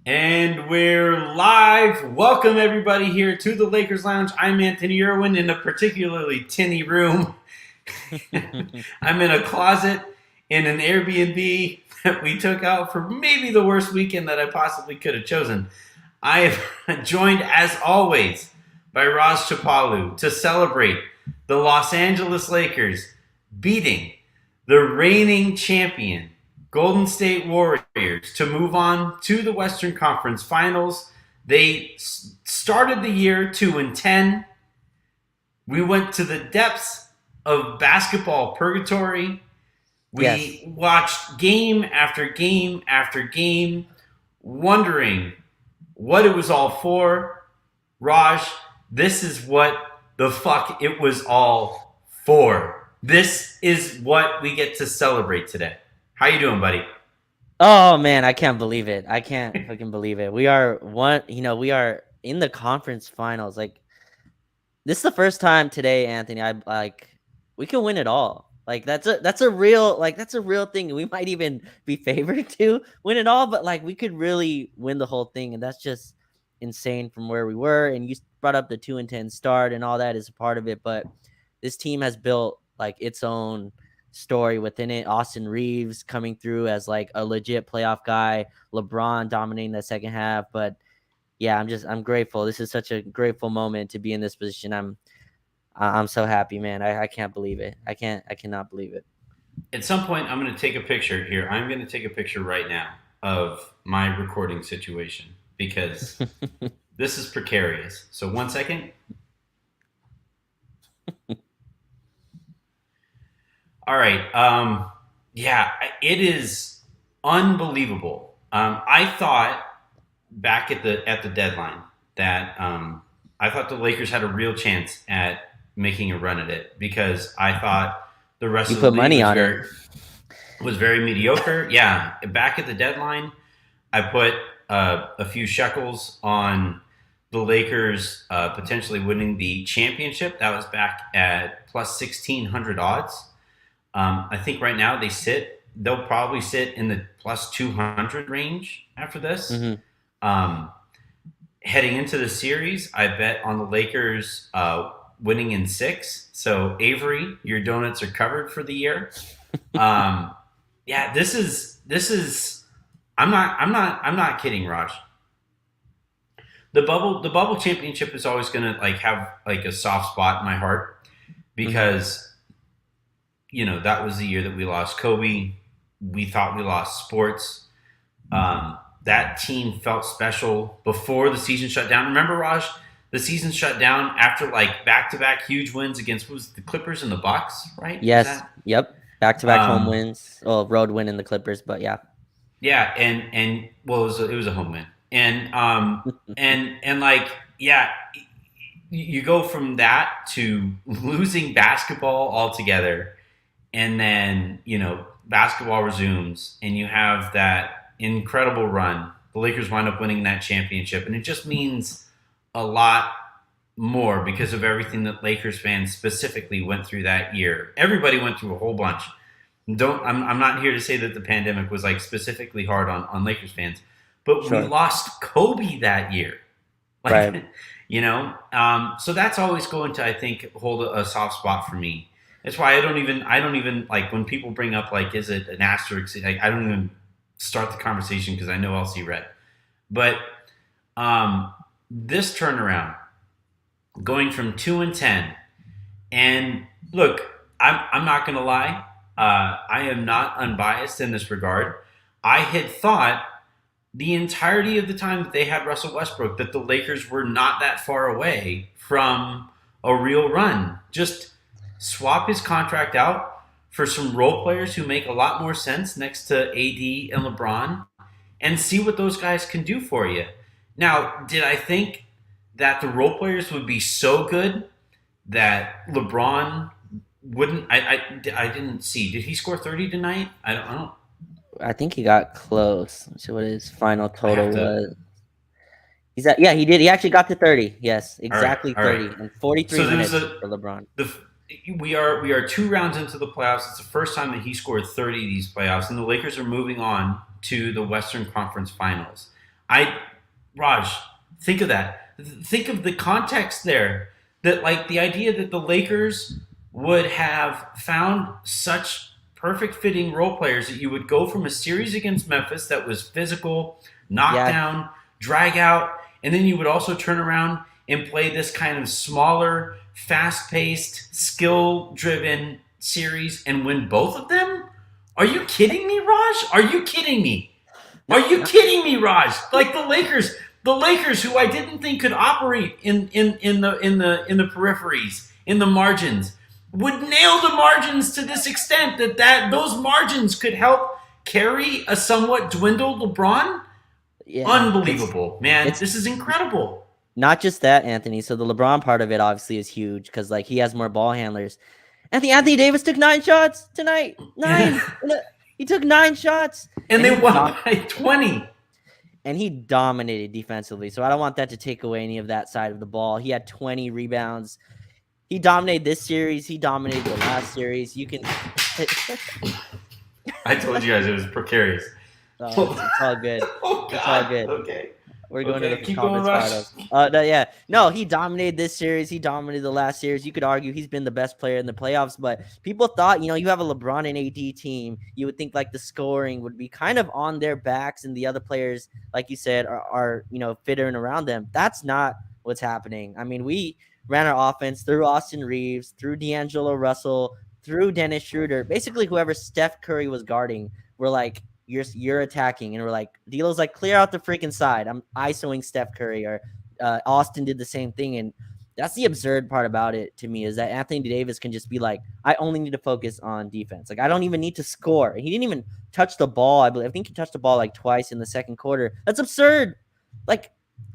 And we're live. Welcome everybody here to the Lakers Lounge. I'm Anthony Irwin in a particularly tinny room. I'm in a closet in an Airbnb that we took out for maybe the worst weekend that I possibly could have chosen. I am joined as always by Raj Chapalu to celebrate the Los Angeles Lakers beating the reigning champion Golden State Warriors to move on to the Western Conference Finals. They started the year 2-10. We went to the depths of basketball purgatory. Yes. We watched game after game after game, wondering what it was all for. Raj, this is what the fuck it was all for. This is what we get to celebrate today. How you doing, buddy? Oh man, I can't believe it. I can't fucking believe it. We are we are in the conference finals. Like this is the first time today, Anthony, we can win it all. Like that's a real thing. We might even be favored to win it all, but like we could really win the whole thing, and that's just insane from where we were. And you brought up the 2-10 start and all that is a part of it, but this team has built like its own story within it. Austin Reaves coming through as like a legit playoff guy, LeBron dominating the second half. But yeah, I'm grateful. This is such a grateful moment to be in this position. I'm so happy, man. I can't believe it. I cannot believe it. At some point, I'm going to take a picture here. I'm going to take a picture right now of my recording situation because this is precarious. So, one second. All right. Yeah, it is unbelievable. I thought back at the deadline that I thought the Lakers had a real chance at making a run at it because I thought the rest You of the put league money on it. was very mediocre. Yeah, back at the deadline, I put a few shekels on the Lakers potentially winning the championship. That was back at plus 1,600 odds. I think right now they'll probably sit in the plus 200 range after this. Hmm. Um, Heading into the series, I bet on the Lakers winning in six. So Avery, your donuts are covered for the year. Um, yeah, this is. I'm not kidding, Raj. The bubble championship is always gonna like have like a soft spot in my heart Hmm. because that was the year that we lost Kobe. We thought we lost sports. That team felt special before the season shut down. Remember, Raj, the season shut down after like back-to-back huge wins against what was it, the Clippers and the Bucks, right? Was Yes. that? Yep. Back to back home Um, wins. Well, road win in the Clippers, but yeah. yeah, and well, it was a home win, and like yeah, you go from that to losing basketball altogether, and then basketball resumes, and you have that incredible run. The Lakers wind up winning that championship, and it just means a lot more because of everything that Lakers fans specifically went through that year. Everybody went through a whole bunch. Don't I'm not here to say that the pandemic was like specifically hard on Lakers fans, but we Sure. lost Kobe that year. Right. Like, so that's always going to, I think, hold a soft spot for me. That's why I don't even like when people bring up like, is it an asterisk? Like, I don't even start the conversation because I know I'll see red. But this turnaround, going from 2-10, and look, I'm not gonna lie, I am not unbiased in this regard. I had thought the entirety of the time that they had Russell Westbrook that the Lakers were not that far away from a real run. Just swap his contract out for some role players who make a lot more sense next to AD and LeBron and see what those guys can do for you. Now, did I think that the role players would be so good that LeBron wouldn't? I didn't see. Did he score 30 tonight? I don't. I think he got close. Let's see what his final I have total to. was. Yeah, he did. He actually got to 30. Yes, All right, exactly all right. 30 in 43 So there was minutes a for LeBron. the we are 2 rounds into the playoffs. It's the first time that he scored 30 these playoffs, and the Lakers are moving on to the Western Conference Finals. I Raj, think of that. Think of the context there. That like the idea that the Lakers would have found such perfect fitting role players that you would go from a series against Memphis that was physical, Yeah, knockdown, drag out, and then you would also turn around and play this kind of smaller, fast paced, skill driven series and win both of them? Are you kidding me, Raj? Are you kidding me? Are not you not kidding me, Raj? Like the Lakers, who I didn't think could operate in the peripheries, in the margins, would nail the margins to this extent that those margins could help carry a somewhat dwindled LeBron. yeah. Unbelievable, man! It's This is incredible. not just that, Anthony. So the LeBron part of it obviously is huge because like he has more ball handlers. Anthony Davis took 9 shots tonight. and He took 9 shots, and they won by 20. he dominated defensively. So I don't want that to take away any of that side of the ball. He had 20 rebounds. He dominated this series. He dominated the last series. You can. I told you guys it was precarious. It's all good. Oh It's all God. good. Okay. We're going to Okay. the Keep going, conference Rush. finals. No, yeah, no, he dominated this series. He dominated the last series. You could argue he's been the best player in the playoffs, but people thought, you have a LeBron and AD team. You would think like the scoring would be kind of on their backs, and the other players, like you said, are fittering around them. That's not what's happening. I mean, we ran our offense through Austin Reaves, through D'Angelo Russell, through Dennis Schroeder. Basically, whoever Steph Curry was guarding, we're like, you're attacking, and we're like, D'Lo's like, clear out the freaking side. I'm ISOing Steph Curry, or Austin did the same thing, and that's the absurd part about it to me, is that Anthony Davis can just be like, I only need to focus on defense. Like, I don't even need to score. And he didn't even touch the ball. I think he touched the ball like twice in the second quarter. That's absurd. Like,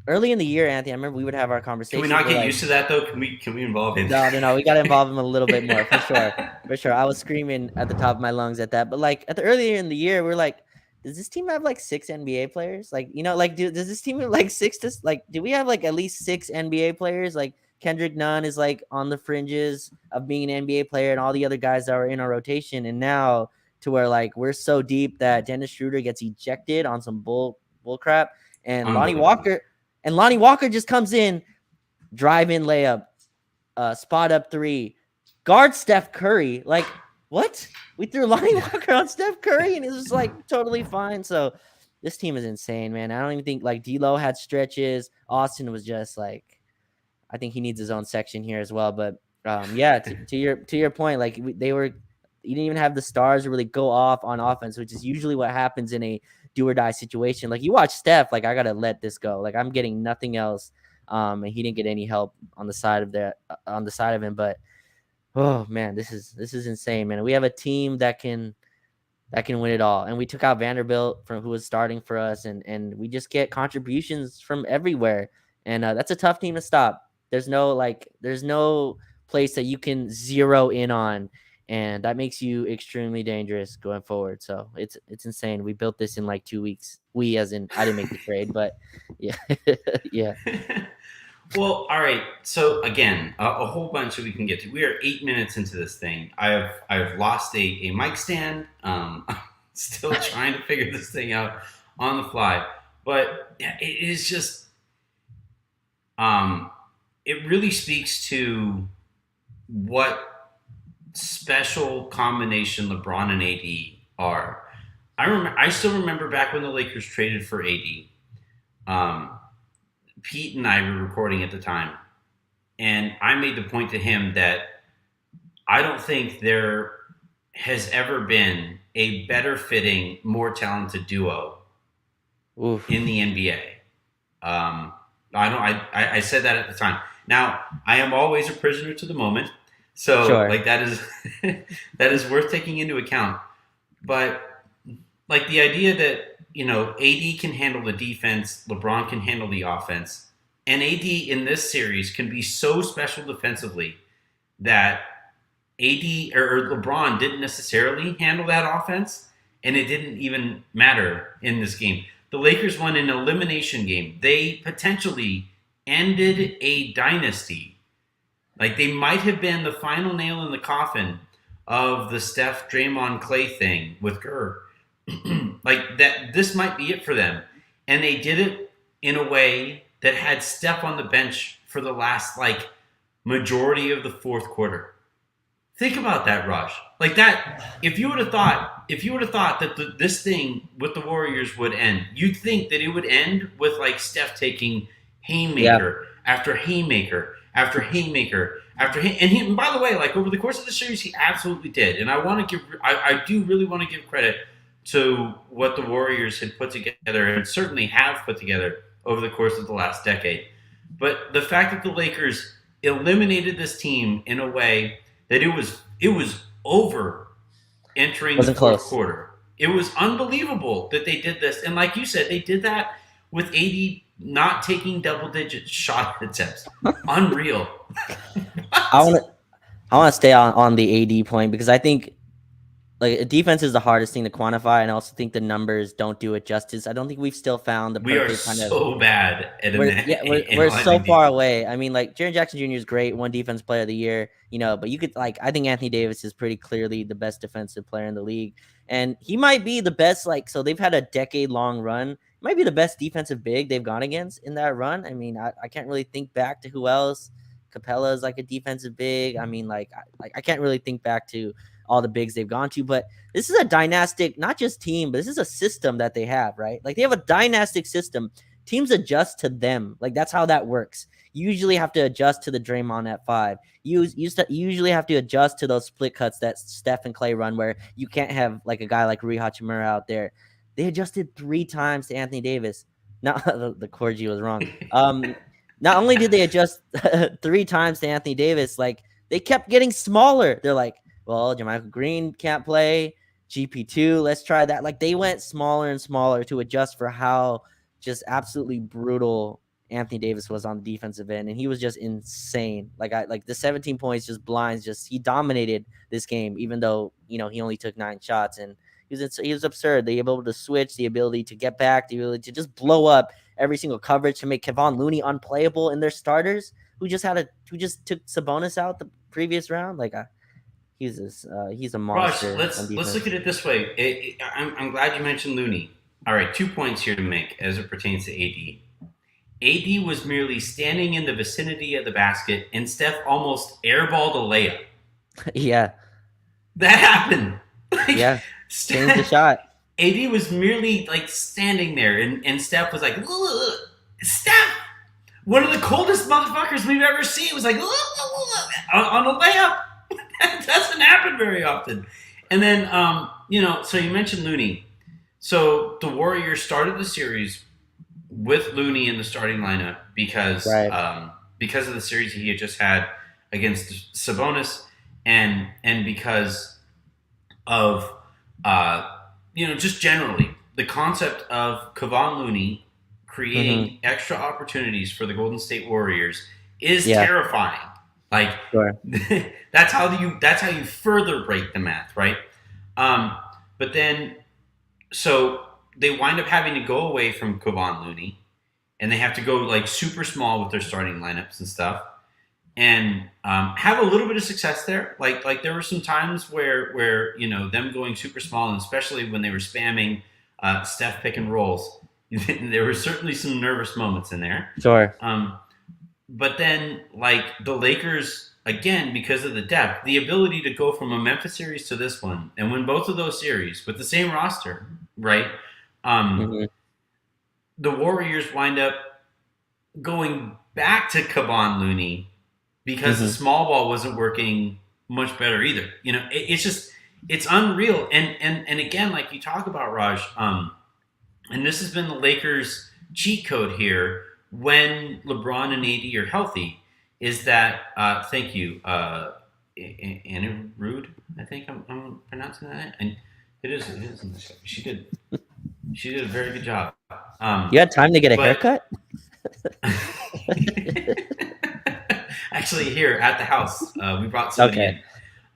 early in the year, Anthony, I remember we would have our conversation. Can we not get used to that though? Can we involve him? No. We got to involve him a little bit more for sure. For sure. I was screaming at the top of my lungs at that. But like at the earlier in the year, we're like, does this team have like 6 NBA players? Like, does this team have like do we have like at least 6 NBA players? Like Kendrick Nunn is like on the fringes of being an NBA player, and all the other guys that were in our rotation. And now to where like we're so deep that Dennis Schroeder gets ejected on some bull crap, and Lonnie Walker just comes in, drive in layup, spot up three, guard Steph Curry. Like, what? We threw Lonnie Walker on Steph Curry, and it was like totally fine. So this team is insane, man. I don't even think like D'Lo had stretches. Austin was just like, I think he needs his own section here as well. But yeah, to your point, like you didn't even have the stars really go off on offense, which is usually what happens in a do or die situation. Like you watch Steph, like I gotta let this go. Like I'm getting nothing else. And he didn't get any help on the side of him. But oh man, this is insane, man. We have a team that can win it all, and we took out Vanderbilt from who was starting for us, and we just get contributions from everywhere, and that's a tough team to stop. There's no place that you can zero in on, and that makes you extremely dangerous going forward. So it's insane. We built this in like 2 weeks. We, as in, I didn't make the trade, but yeah, yeah. Well, all right. So again, a whole bunch that we can get to. We are 8 minutes into this thing. I've lost a mic stand. I'm still trying to figure this thing out on the fly. But yeah, it is just it really speaks to what special combination LeBron and AD are. I still remember back when the Lakers traded for AD. Pete and I were recording at the time, and I made the point to him that I don't think there has ever been a better fitting, more talented duo Oof. in the NBA. I said that at the time. Now I am always a prisoner to the moment, so Sure. like that is that is worth taking into account. But like the idea that AD can handle the defense, LeBron can handle the offense, and AD in this series can be so special defensively that AD or LeBron didn't necessarily handle that offense, and it didn't even matter in this game. The Lakers won an elimination game. They potentially ended a dynasty. Like they might have been the final nail in the coffin of the Steph Draymond Clay thing with Kerr. Like that, this might be it for them. and they did it in a way that had Steph on the bench for the last like majority of the fourth quarter. Think about that, Raj. Like that, if you would have thought that this thing with the Warriors would end, you'd think that it would end with like Steph taking Yeah, haymaker after haymaker after haymaker after and he. And by the way, like over the course of the series, he absolutely did. And I want to give, I do really want to give credit to what the Warriors had put together and certainly have put together over the course of the last decade. But the fact that the Lakers eliminated this team in a way that it was over entering the wasn't fourth close. quarter. It was unbelievable that they did this, and like you said, they did that with 80 not taking double-digit shot attempts. Unreal. I What? want to I want to stay on the AD point because I think like defense is the hardest thing to quantify, and I also think the numbers don't do it justice. I don't think we've still found the We are perfect kind of so bad at we're so analyzing far defense. away. I mean, like Jaren Jackson Jr. is great, one defense player of the year, but you could like I think Anthony Davis is pretty clearly the best defensive player in the league, and he might be the best. Like, so they've had a decade long run. He might be the best defensive big they've gone against in that run. I mean, I can't really think back to who else. Capella is like a defensive big. I mean, I can't really think back to all the bigs they've gone to, but this is a dynastic, not just team, but this is a system that they have, right? Like they have a dynastic system. Teams adjust to them. Like that's how that works. You usually have to adjust to the Draymond at five. You usually have to adjust to those split cuts that Steph and Clay run, where you can't have like a guy like Rui Hachimura out there. They adjusted 3 times to Anthony Davis. Now the Corgi was wrong. Not only did they adjust 3 times to Anthony Davis, like they kept getting smaller. They're like, well, Jermichael Green can't play. GP2, let's try that. Like they went smaller and smaller to adjust for how just absolutely brutal Anthony Davis was on the defensive end, and he was just insane. Like the 17 points just blinds. Just he dominated this game, even though he only took 9 shots, and he was absurd. They were able to switch, the ability to get back, the ability to just blow up every single coverage to make Kevon Looney unplayable in their starters, who just took Sabonis out the previous round. Like he's a Raj, monster on let's look defense. at it this way. I'm glad you mentioned Looney. All right, 2 points here to make as it pertains to AD. AD was merely standing in the vicinity of the basket, and Steph almost airballed a layup. Yeah, That happened. Like yeah, changed the Steph, shot. AD was merely like standing there, and Steph was like, "Ugh." Steph, one of the coldest motherfuckers we've ever seen, was like on a layup. That doesn't happen very often. And then, so you mentioned Looney. So the Warriors started the series with Looney in the starting lineup Right. because of the series he had just had against Sabonis, and because of just generally the concept of Kevon Looney Mm-hmm. creating extra opportunities for the Golden State Warriors is Yeah. terrifying. Like Sure. that's how you further break the math, right? Um, but then so they wind up having to go away from Kevon Looney, and they have to go like super small with their starting lineups and stuff, and have a little bit of success there. Like there were some times where them going super small, and especially when they were spamming Steph pick and rolls, there were certainly some nervous moments in there. Sure. Um, but then like the Lakers again because of the depth, the ability to go from a Memphis series to this one and win both of those series with the same roster, right? Um, Mm-hmm. the Warriors wind up going back to Kevon Looney because the Mm-hmm. small ball wasn't working much better either. It's just it's unreal. And again, like you talk about Raj, and this has been the Lakers' cheat code here when LeBron and AD are healthy. Is that thank you, Anna Rude? I think I'm pronouncing that. And it is. It is. She did a very good job. You had time to get a But haircut? actually, here at the house, we brought somebody Okay. in.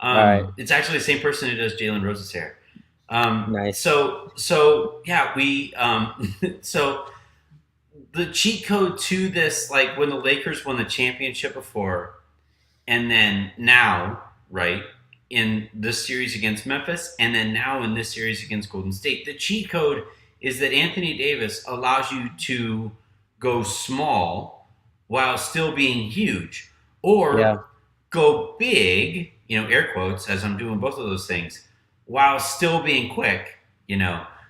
All right. It's actually the same person who does Jalen Rose's hair. Um, Nice. so so yeah, we so the cheat code to this, like when the Lakers won the championship before, and then now, right, in this series against Memphis, and then now in this series against Golden State, the cheat code is that Anthony Davis allows you to go small while still being huge, Yeah. or go big, air quotes, as I'm doing both of those things, while still being quick,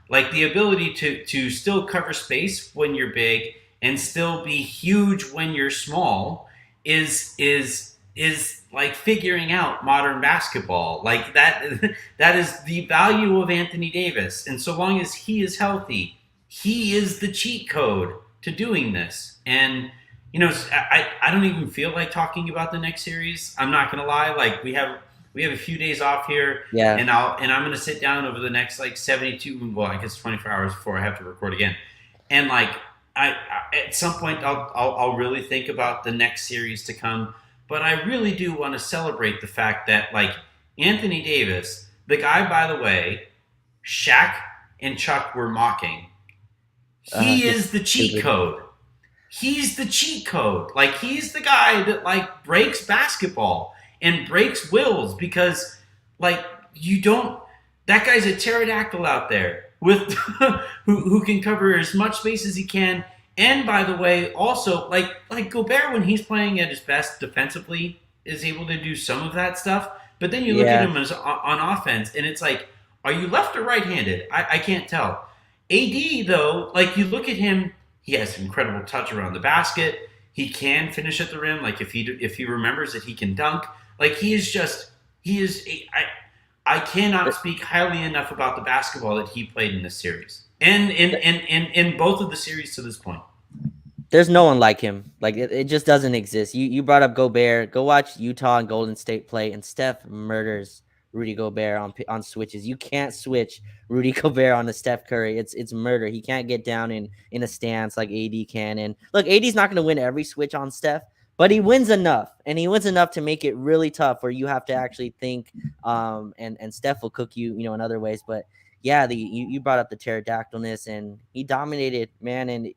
like the ability to still cover space when you're big and still be huge when you're small is like figuring out modern basketball. Like that that is the value of Anthony Davis. And so long as he is healthy, he is the cheat code to doing this. And I don't even feel like talking about the next series. I'm not gonna lie. Like we have a few days off here, Yeah. and I'm gonna sit down over the next like 72, well, I guess 24 hours before I have to record again, and like at some point I'll really think about the next series to come. But I really do want to celebrate the fact that like Anthony Davis, the guy, by the way, Shaq and Chuck were mocking. He Just is the cheat stupid. code. He's the cheat code. Like he's the guy that like breaks basketball and breaks wills because like you don't. That guy's a pterodactyl out there with who can cover as much space as he can. And by the way, also like Gobert when he's playing at his best defensively is able to do some of that stuff. But then you look at Yeah. him as on offense, and it's like, are you left or right-handed? I can't tell. AD though, like you look at him, he has incredible touch around the basket. He can finish at the rim. Like if he remembers that he can dunk. Like he is. I cannot speak highly enough about the basketball that he played in this series, and in both of the series to this point. There's no one like him. Like it just doesn't exist. You brought up Gobert. Go watch Utah and Golden State play, and Steph murders Rudy Gobert on switches. You can't switch Rudy Gobert on a Steph Curry. It's murder. He can't get down in a stance like AD can. And look, AD's not going to win every switch on Steph, but he wins enough, and he wins enough to make it really tough where you have to actually think. And Steph will cook you, in other ways. But yeah, you brought up the pterodactylness, and he dominated, man. And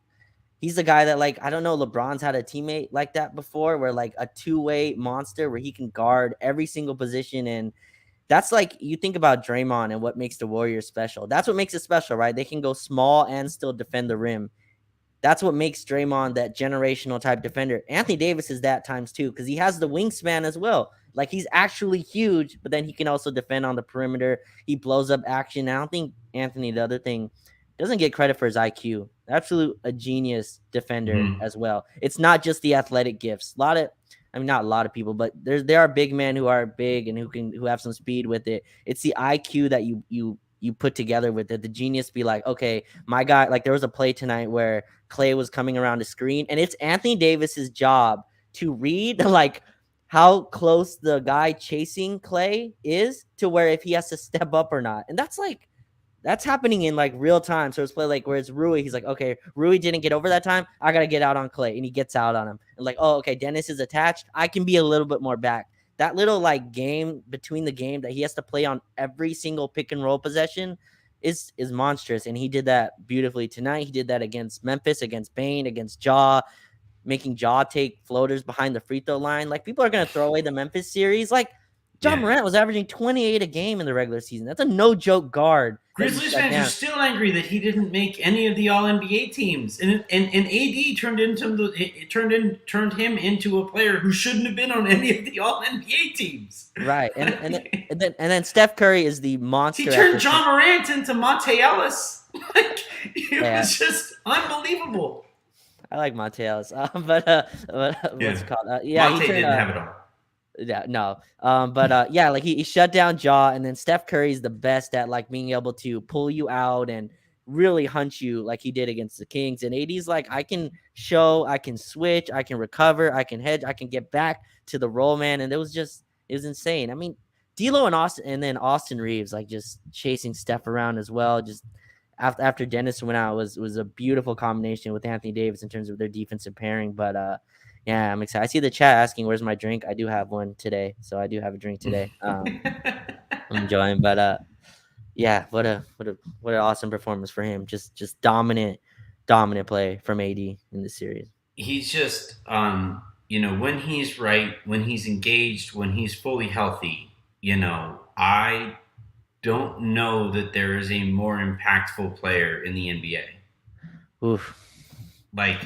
he's the guy that, like, I don't know, LeBron's had a teammate like that before, where like a two-way monster where he can guard every single position. And that's like, you think about Draymond and what makes the Warriors special. That's what makes it special, right? They can go small and still defend the rim. That's what makes Draymond that generational type defender. Anthony Davis is that times two because he has the wingspan as well. Like he's actually huge, but then he can also defend on the perimeter. He blows up action. I don't think Anthony, the other thing, doesn't get credit for his IQ. Absolute a genius defender Mm-hmm. as well. It's not just the athletic gifts. Not a lot of people, but there are big men who are big and who have some speed with it. It's the IQ that you put together with it. The genius be like, okay, my guy, like there was a play tonight where Clay was coming around the screen, and it's Anthony Davis's job to read like how close the guy chasing Clay is to where if he has to step up or not. And that's happening in like real time. So it's play like where it's Rui. He's like, okay, Rui didn't get over that time. I gotta get out on Clay, and he gets out on him. And like, oh, okay, Dennis is attached. I can be a little bit more back. That little like game between the game that he has to play on every single pick and roll possession is monstrous. And he did that beautifully tonight. He did that against Memphis, against Bane, against Jaw, making Jaw take floaters behind the free throw line. Like people are gonna throw away the Memphis series. Like John Yeah. Morant was averaging 28 a game in the regular season. That's a no joke guard that you Grizzlies shut fans are down. still angry that he didn't make any of the All NBA teams, and AD turned him into a player who shouldn't have been on any of the All NBA teams. Right. And then Steph Curry is the He monster at turned the John Morant into Monte Ellis. Like it yeah, was just unbelievable. I like Mateos. But what's Yeah, it called? Yeah, he Monte turned didn't have it all. yeah, no. But yeah, like he shut down Jaw, and then Steph Curry is the best at like being able to pull you out and really hunt you like he did against the Kings. And AD's like, I can show, I can switch, I can recover, I can hedge, I can get back to the roll, man. And it was insane. I mean, D'Lo and Austin, and then Austin Reaves, like just chasing Steph around as well. Just after Dennis went out was a beautiful combination with Anthony Davis in terms of their defensive pairing. But yeah, I'm excited. I see the chat asking where's my drink. I do have one today, so I do have a drink today. I'm enjoying, but yeah, what an awesome performance for him. Just dominant play from AD in this series. He's just, when he's right, when he's engaged, when he's fully healthy, I don't know that there is a more impactful player in the NBA. Oof. Like,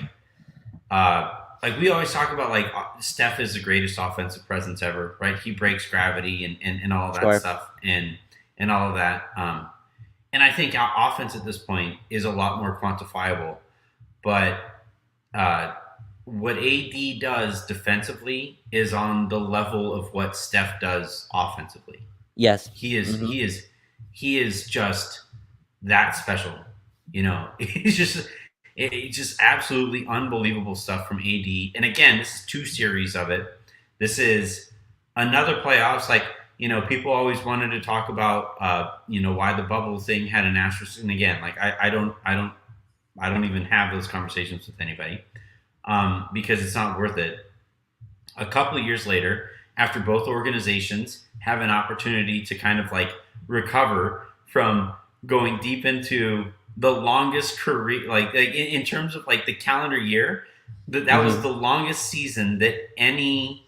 like we always talk about, like Steph is the greatest offensive presence ever, right? He breaks gravity and all of that Sure. stuff and all of that. And I think our offense at this point is a lot more quantifiable. But uh, what AD does defensively is on the level of what Steph does offensively. Yes. He is Hmm. he is he is just that special. It's it's just absolutely unbelievable stuff from AD. And again, this is two series of it. This is another playoffs. Like, people always wanted to talk about why the bubble thing had an asterisk. And again, like I don't even have those conversations with anybody because it's not worth it. A couple of years later, after both organizations have an opportunity to kind of like recover from going deep into the longest career, like in terms of like the calendar year, that was Hmm. the longest season that any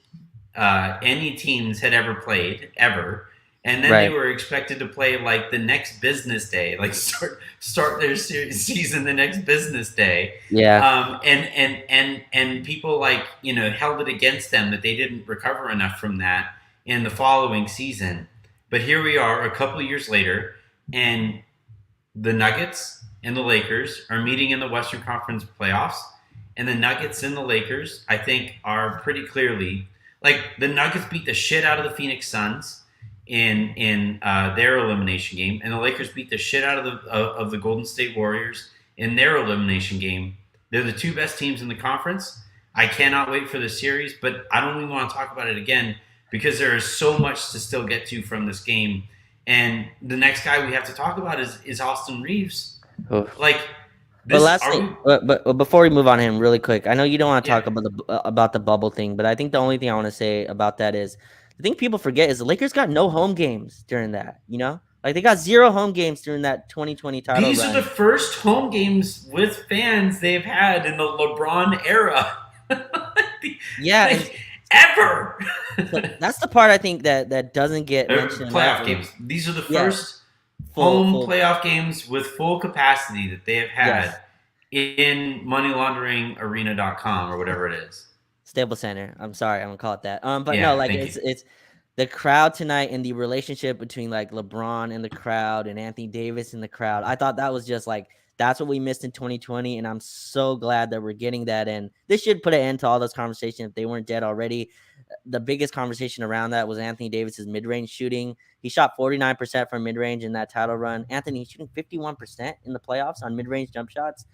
teams had ever played ever. And then they Right. were expected to play like the next business day, like start their season the next business day. Yeah. And people like held it against them that they didn't recover enough from that in the following season. But here we are, a couple of years later, and the Nuggets and the Lakers are meeting in the Western Conference playoffs, and the Nuggets and the Lakers, I think, are pretty clearly like the Nuggets beat the shit out of the Phoenix Suns in their elimination game, and the Lakers beat the shit out of the Golden State Warriors in their elimination game. They're the two best teams in the conference. I cannot wait for the series, but I don't even want to talk about it again because there is so much to still get to from this game. And the next guy we have to talk about is Austin Reaves. Oof. Like But this, last are thing, we? but before we move on him, really quick, I know you don't want to Yeah, talk about the bubble thing, but I think the only thing I want to say about that is the thing people forget is the Lakers got no home games during that. Like they got zero home games during that 2020 title these are the run. first home games with fans they've had in the LeBron era, Yeah, and like ever. so that's the part I think that doesn't get mentioned enough. Playoff games. These are the Yeah, first home full. playoff games with full capacity that they have had Yes. in moneylaunderingarena.com or whatever it is. Stable Center. I'm sorry, I'm gonna call it that. But no, Yeah, like thank you. it's the crowd tonight and the relationship between like LeBron and the crowd and Anthony Davis and the crowd. I thought that was just like that's what we missed in 2020, and I'm so glad that we're getting that. And this should put an end to all those conversations if they weren't dead already. The biggest conversation around that was Anthony Davis's mid-range shooting. He shot 49% from mid-range in that title run. Anthony shooting 51% in the playoffs on mid-range jump shots.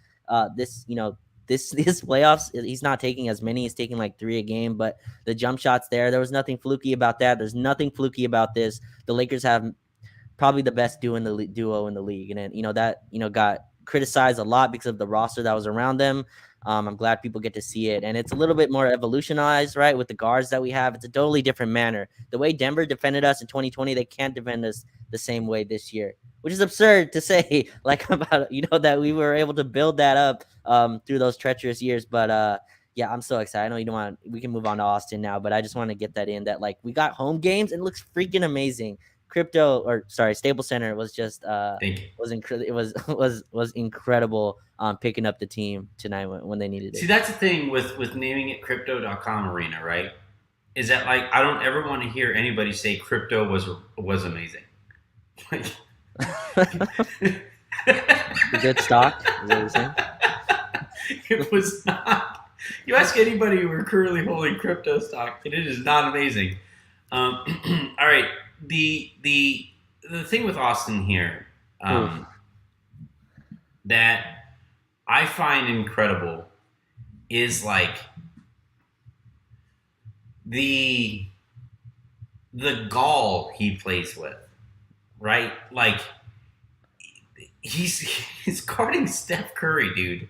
This playoffs, he's not taking as many. He's taking like 3 a game, but the jump shots there was nothing fluky about that. There's nothing fluky about this. The Lakers have probably the best duo in the league, and then that got criticized a lot because of the roster that was around them. I'm glad people get to see it, and it's a little bit more evolutionized, right? With the guards that we have, it's a totally different manner. The way Denver defended us in 2020, they can't defend us the same way this year, which is absurd to say, like about that we were able to build that up through those treacherous years. But yeah, I'm so excited. I know you don't want. We can move on to Austin now, but I just want to get that in that like we got home games and it looks freaking amazing. Stable Center was just Thank you. was incredible. It was was incredible picking up the team tonight when they needed See, it. that's the thing with naming it crypto.com arena, right? Is that like I don't ever want to hear anybody say crypto was amazing. Like, The good stock is what you're saying. it was not. You ask anybody who are currently holding crypto stock, and it is not amazing. All right, the thing with Austin here Oof. that I find incredible is like the the gall he plays with, right? Like he's guarding Steph Curry, dude.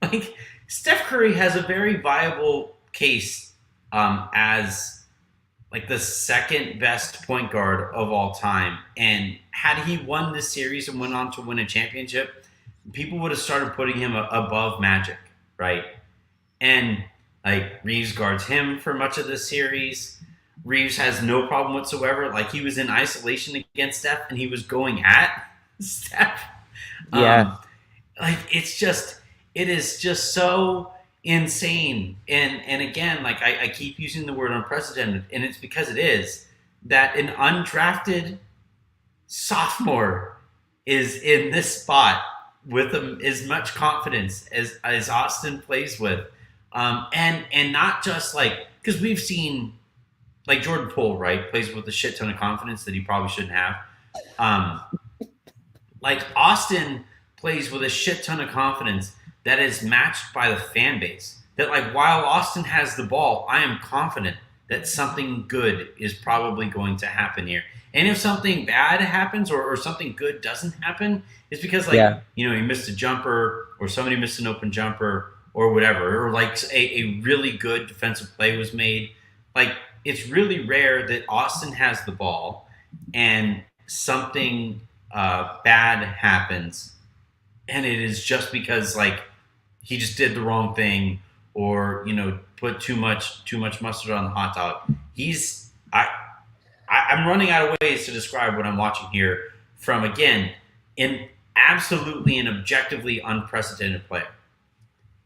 Like Steph Curry has a very viable case as like the second best point guard of all time. And had he won this series and went on to win a championship, people would have started putting him above Magic, right? And like Reeves guards him for much of the series. Reaves has no problem whatsoever. Like he was in isolation against Steph, and he was going at Steph. Yeah, Um, like it is just so insane. And again, like I keep using the word unprecedented, and it's because it is that an undrafted sophomore is in this spot with as much confidence as Austin plays with, and not just like because we've seen like Jordan Poole, right, plays with a shit ton of confidence that he probably shouldn't have. Um, like Austin plays with a shit ton of confidence that is matched by the fan base. That like while Austin has the ball, I am confident that something good is probably going to happen here. And if something bad happens or something good doesn't happen, it's because like yeah. he missed a jumper or somebody missed an open jumper or whatever, or like a really good defensive play was made. Like it's really rare that Austin has the ball and something bad happens, and it is just because like he just did the wrong thing or put too much mustard on the hot dog. He's I'm running out of ways to describe what I'm watching here from again an absolutely and objectively unprecedented player.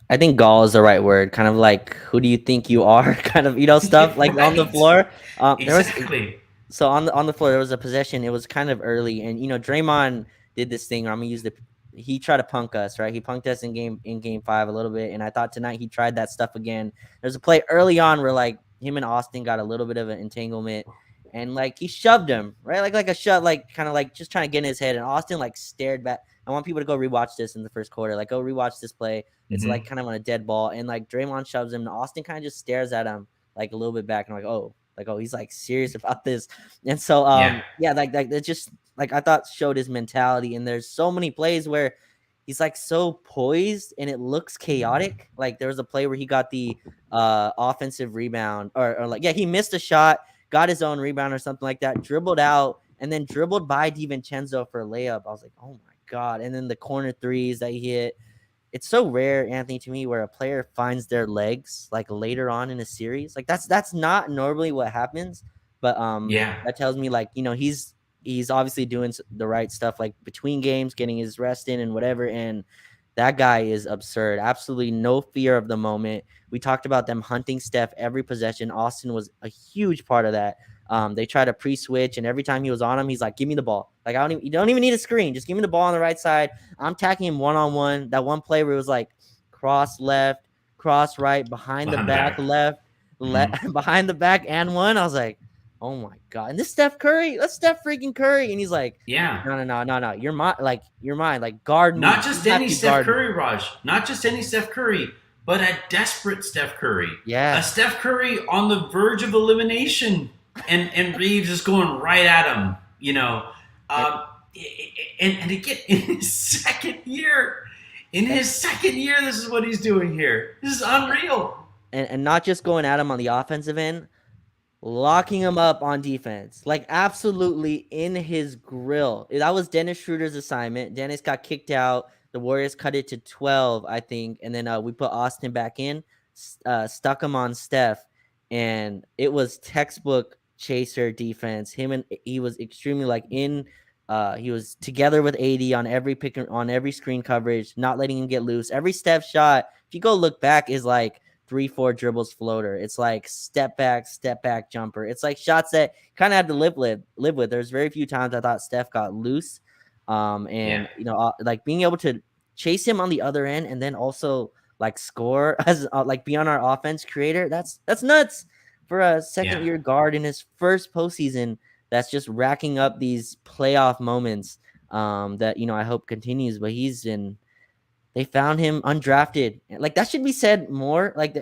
I think gall is the right word. Kind of like, who do you think you are? Kind of, stuff like on the Right, floor. There was exactly. So on the floor there was a possession. It was kind of early, and Draymond did this thing. I'm gonna use the. He tried to punk us, right? He punked us in game 5 a little bit, and I thought tonight he tried that stuff again. There's a play early on where like him and Austin got a little bit of an entanglement, and like he shoved him, right? Like a shove, like kind of like just trying to get in his head, and Austin like stared back. I want people to go rewatch this in the first quarter. Like, go rewatch this play. It's like Mm-hmm. kind of on a dead ball, and like Draymond shoves him, and Austin kind of just stares at him like a little bit back, and I'm like, oh, he's like serious about this. And so Yeah, yeah, like it just like I thought showed his mentality. And there's so many plays where he's like so poised and it looks chaotic. Like there was a play where he got the offensive rebound, or like, yeah, he missed a shot, got his own rebound or something like that, dribbled out, and then dribbled by DiVincenzo for a layup. I was like, oh my god. And then the corner threes that he hit. It's so rare, Anthony, to me, where a player finds their legs like later on in a series. Like that's not normally what happens, but yeah, that tells me like he's obviously doing the right stuff, like between games, getting his rest in and whatever. And that guy is absurd. Absolutely no fear of the moment. We talked about them hunting Steph every possession. Austin was a huge part of that. They try to pre-switch, and every time he was on him, he's like, "Give me the ball. Like you don't even need a screen. Just give me the ball on the right side. I'm tackling him one-on-one." That one play where it was like cross left, cross right, behind the behind the back back. left, Mm-hmm. behind the back and one. I was like, "Oh my god!" And this Steph Curry, that's Steph freaking Curry, and he's like, Yeah. "No, no, no, no, no. You're mine. Like you're mine. Like guard Not me. You just have any to Steph guard me." Curry, Raj. Not just any Steph Curry, but a desperate Steph Curry. A Yeah. Steph Curry on the verge of elimination, and Reaves is going right at him. And, Um, and again in his second year, this is what he's doing here. This is unreal. and not just going at him on the offensive end, locking him up on defense, like absolutely in his grill. That was Dennis Schroeder's assignment. Dennis got kicked out. The Warriors cut it to 12, I think, and then we put Austin back in, stuck him on Steph, and it was textbook chaser defense. He was extremely like in. He was together with AD on every on every screen coverage, not letting him get loose. Every step shot, if you go look back, is like 3-4 dribbles floater. It's like step back jumper. It's like shots that kind of had to live with. There's very few times I thought Steph got loose, Yeah, and like being able to chase him on the other end and then also like score as like be on our offense creator. That's nuts for a second yeah, year guard in his first postseason. That's just racking up these playoff moments. That I hope continues. But they found him undrafted. Like that should be said more. Like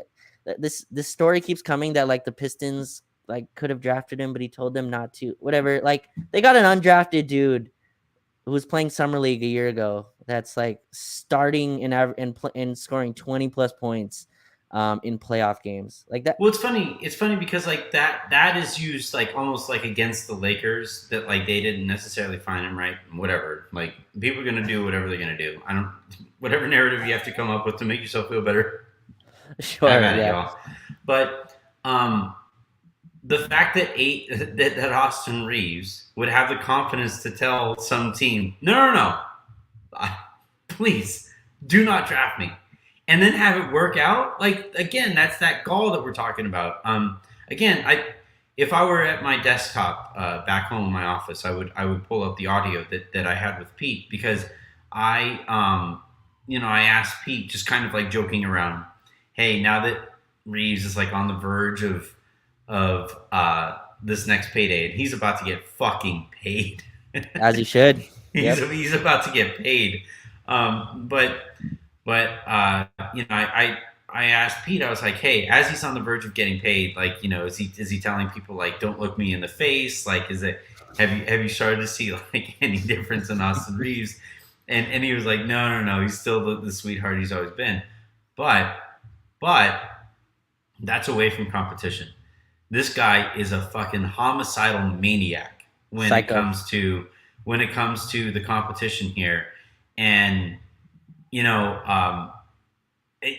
this story keeps coming that like the Pistons like could have drafted him, but he told them not to. Whatever. Like they got an undrafted dude who was playing summer league a year ago. That's like starting and scoring 20 plus points in playoff games like that. well, it's funny. It's funny because like that is used like almost like against the Lakers that like they didn't necessarily find him right. Whatever. Like people are gonna do whatever they're gonna do. I don't. Whatever narrative you have to come up with to make yourself feel better. Have Sure. at it, Yeah. y'all. But um, the fact that that Austin Reeves would have the confidence to tell some team, no, no, no, please do not draft me, and then have it work out. Like again, that's that gall that we're talking about. Again, if I were at my desktop back home in my office, I would pull up the audio that I had with Pete because I asked Pete just kind of like joking around, hey, now that Reeves is like on the verge of this next payday, and he's about to get fucking paid. As you should. Yep. He's about to get paid. But I asked Pete. I was like, hey, as he's on the verge of getting paid, like is he telling people like don't look me in the face? Like, is it have you started to see like any difference in Austin Reeves? And he was like, no, no, no, he's still the sweetheart he's always been. But that's away from competition. This guy is a fucking homicidal maniac when it Psycho. comes to the competition here, and you know, it,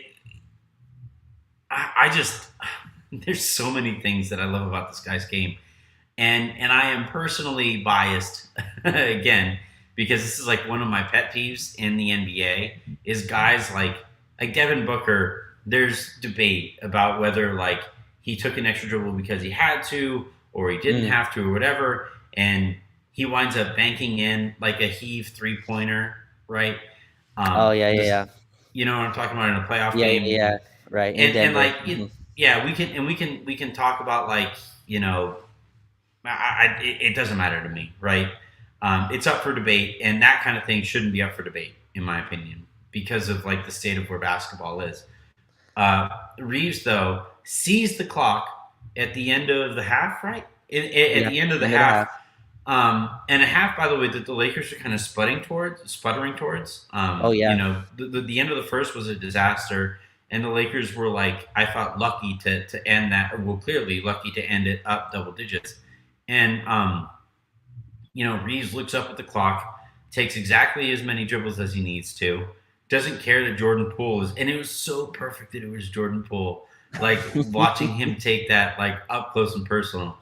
I just there's so many things that I love about this guy's game, and I am personally biased again because this is like one of my pet peeves in the NBA is guys like Devin Booker. There's debate about whether like he took an extra dribble because he had to or he didn't Mm. have to or whatever, and he winds up banking in like a heave 3-pointer, right? Oh yeah, yeah, This yeah. you know what I'm talking about in a playoff Yeah, yeah, game, yeah. Right. In and Denver. like Mhm. yeah, we can talk about like you know it doesn't matter to me, right? It's up for debate, and that kind of thing shouldn't be up for debate, in my opinion, because of like the state of where basketball is. Reeves though sees the clock at the end of the half, right? At Yeah. the end of the End of the half, half. and a half, by the way, that the Lakers are kind of sputtering towards. Oh yeah. The end of the first was a disaster, and the Lakers were like, I thought, lucky to end that. Well, clearly lucky to end it up double digits. And Reeves looks up at the clock, takes exactly as many dribbles as he needs to, doesn't care that Jordan Poole is, and it was so perfect that it was Jordan Poole. Like watching him take that like up close and personal.